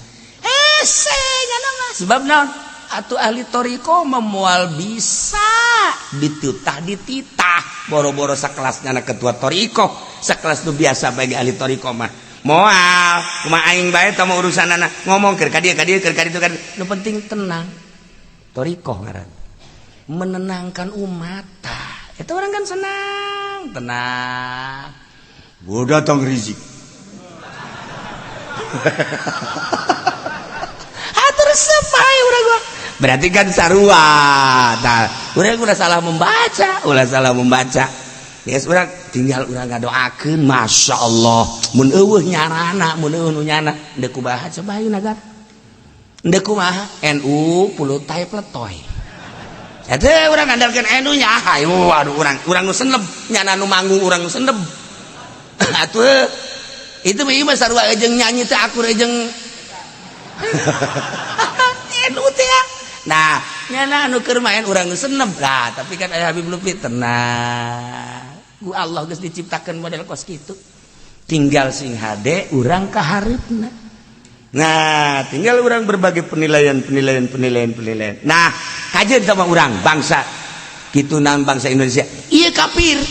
nyana mah sebab naon atuh ahli toriko memual bisa dititah boro-boro sakelasnya anak ketua toriko sakelas nu biasa bagi ahli toriko mah moal kumaha aing bae tah urusanana ngomong keur ka dieu kan nu penting tenang toriko ngaran menenangkan umat itu orang kan tenang gua datang rizik resep aja urang gua berarti kan sarua urang udah salah membaca yes urang tinggal urang ngadoakeun Masya Allah mun eueuh nyarana mun eueuh nu nyana endeu kumaha coba ayeuna negara endeu kumaha NU pulutai pletoy eta urang ngandalkeun NU nya waduh urang nu seneb nyana nu manggung urang nu seneb atuh itu mah sarua jeung nyanyi teh akur jeung NU teh nah nyana anu keur main urang seneb lah tapi kan aya Habib Lutfi tenang ku Allah geus diciptakeun model kos kitu tinggal sing hade urang kaharepna nah tinggal urang berbagai penilaian nah kajeun sama urang bangsa kitu naon bangsa Indonesia ieu kafir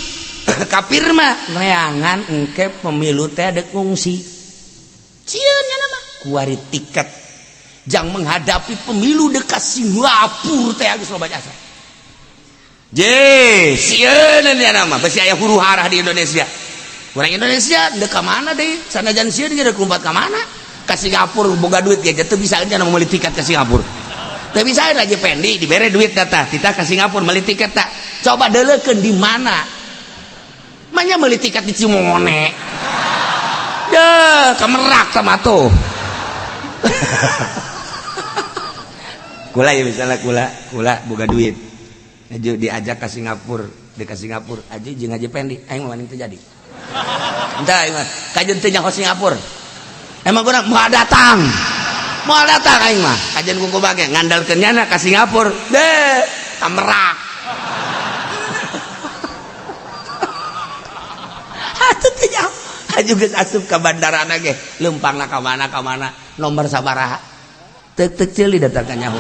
kafir mah neangan engke pemilu teh dek ngungsi cieun nya mah kuari tiket jang menghadapi pemilu dekat Singapura teh geus loba jasa. Sieun nya nama besi aya huru hara di Indonesia. Urang Indonesia dek ka mana deui? Sanajan sieun ge dek lompat ka mana? Ka Singapura boga duit ge teu bisa nya meuli tiket ka Singapura. Teu bisa Raja Pendi dibere duit tah kita ka Singapura meuli tiket tah. Coba deuleukeun di mana? Manya meuli tiket di Cimone. Deuh, kamerak tah mah tuh. Kula ya misalnya kula boga duit aju diajak ke Singapura aja jeung Haji Pendi aing mah maning teu jadi entah aing mah kajeun teu nyaho Singapura emang urang moal datang aing mah kajeun kuku bage ngandalkeun nyana ka Singapura deh kamerak atuh teu nyaho aju geus asup ka bandarana ge leumpangna ka mana nomor sabaraha tek celi datang ka nyaho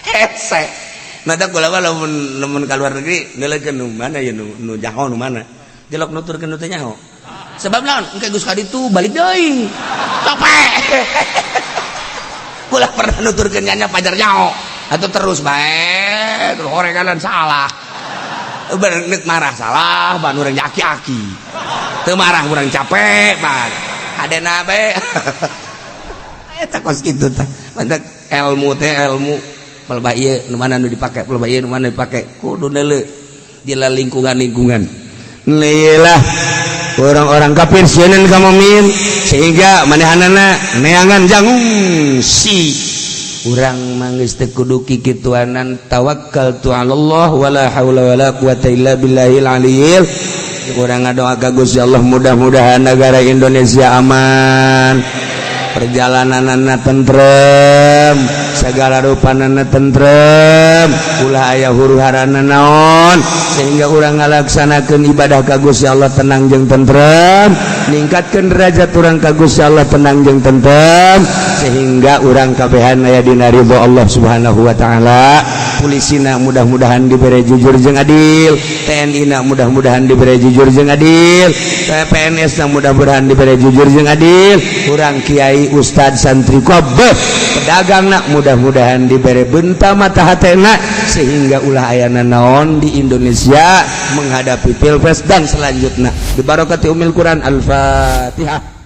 hese mata kula mah lamun ka luar negeri ngeuleukeun nu mana ya nu nyaho nu mana jelok nuturkeun nu teu nyaho sebab naon engke geus ka ditu balik deui capek kula pernah nuturkeun nya pajar nyaho atuh terus bae terus horenganan salah bener marah salah ban urang aki-aki teu marah urang capek ban adena bae eta kos kitu tah mantak ilmu pelba ieu nu mana nu dipake pelba ieu nu mana dipake kudu neuleuh di lingkungan leulah orang-orang kafir sieun ka mumin sehingga manehanana neangan jangung si urang manggeus teu kudu kikituanan tawakkaltu 'alallah wala haula wala quwata illa billahil aliyil urang ngadoa ka Gusti Allah mudah-mudahan negara Indonesia aman perjalananna tentrem segala rupanana tentrem ulah aya huru-harana naon sehingga urang ngalaksanakeun ibadah ka Gusti Allah tenang jeung tentrem ningkatkeun derajat urang ka Gusti Allah tenang jeung tentrem sehingga urang kabehan aya dina ridho Allah Subhanahu wa taala Polisina mudah-mudahan diberi jujur jeung adil, TNI na mudah-mudahan diberi jujur jeung adil, PNS na mudah-mudahan diberi jujur jeung adil, urang kiai ustad santri kabeh pedagang na mudah-mudahan diberi benta mata hatena sehingga ulah ayana naon di Indonesia menghadapi Pilpres dan selanjutnya. Bi barokati umil Quran. Al-Fatihah.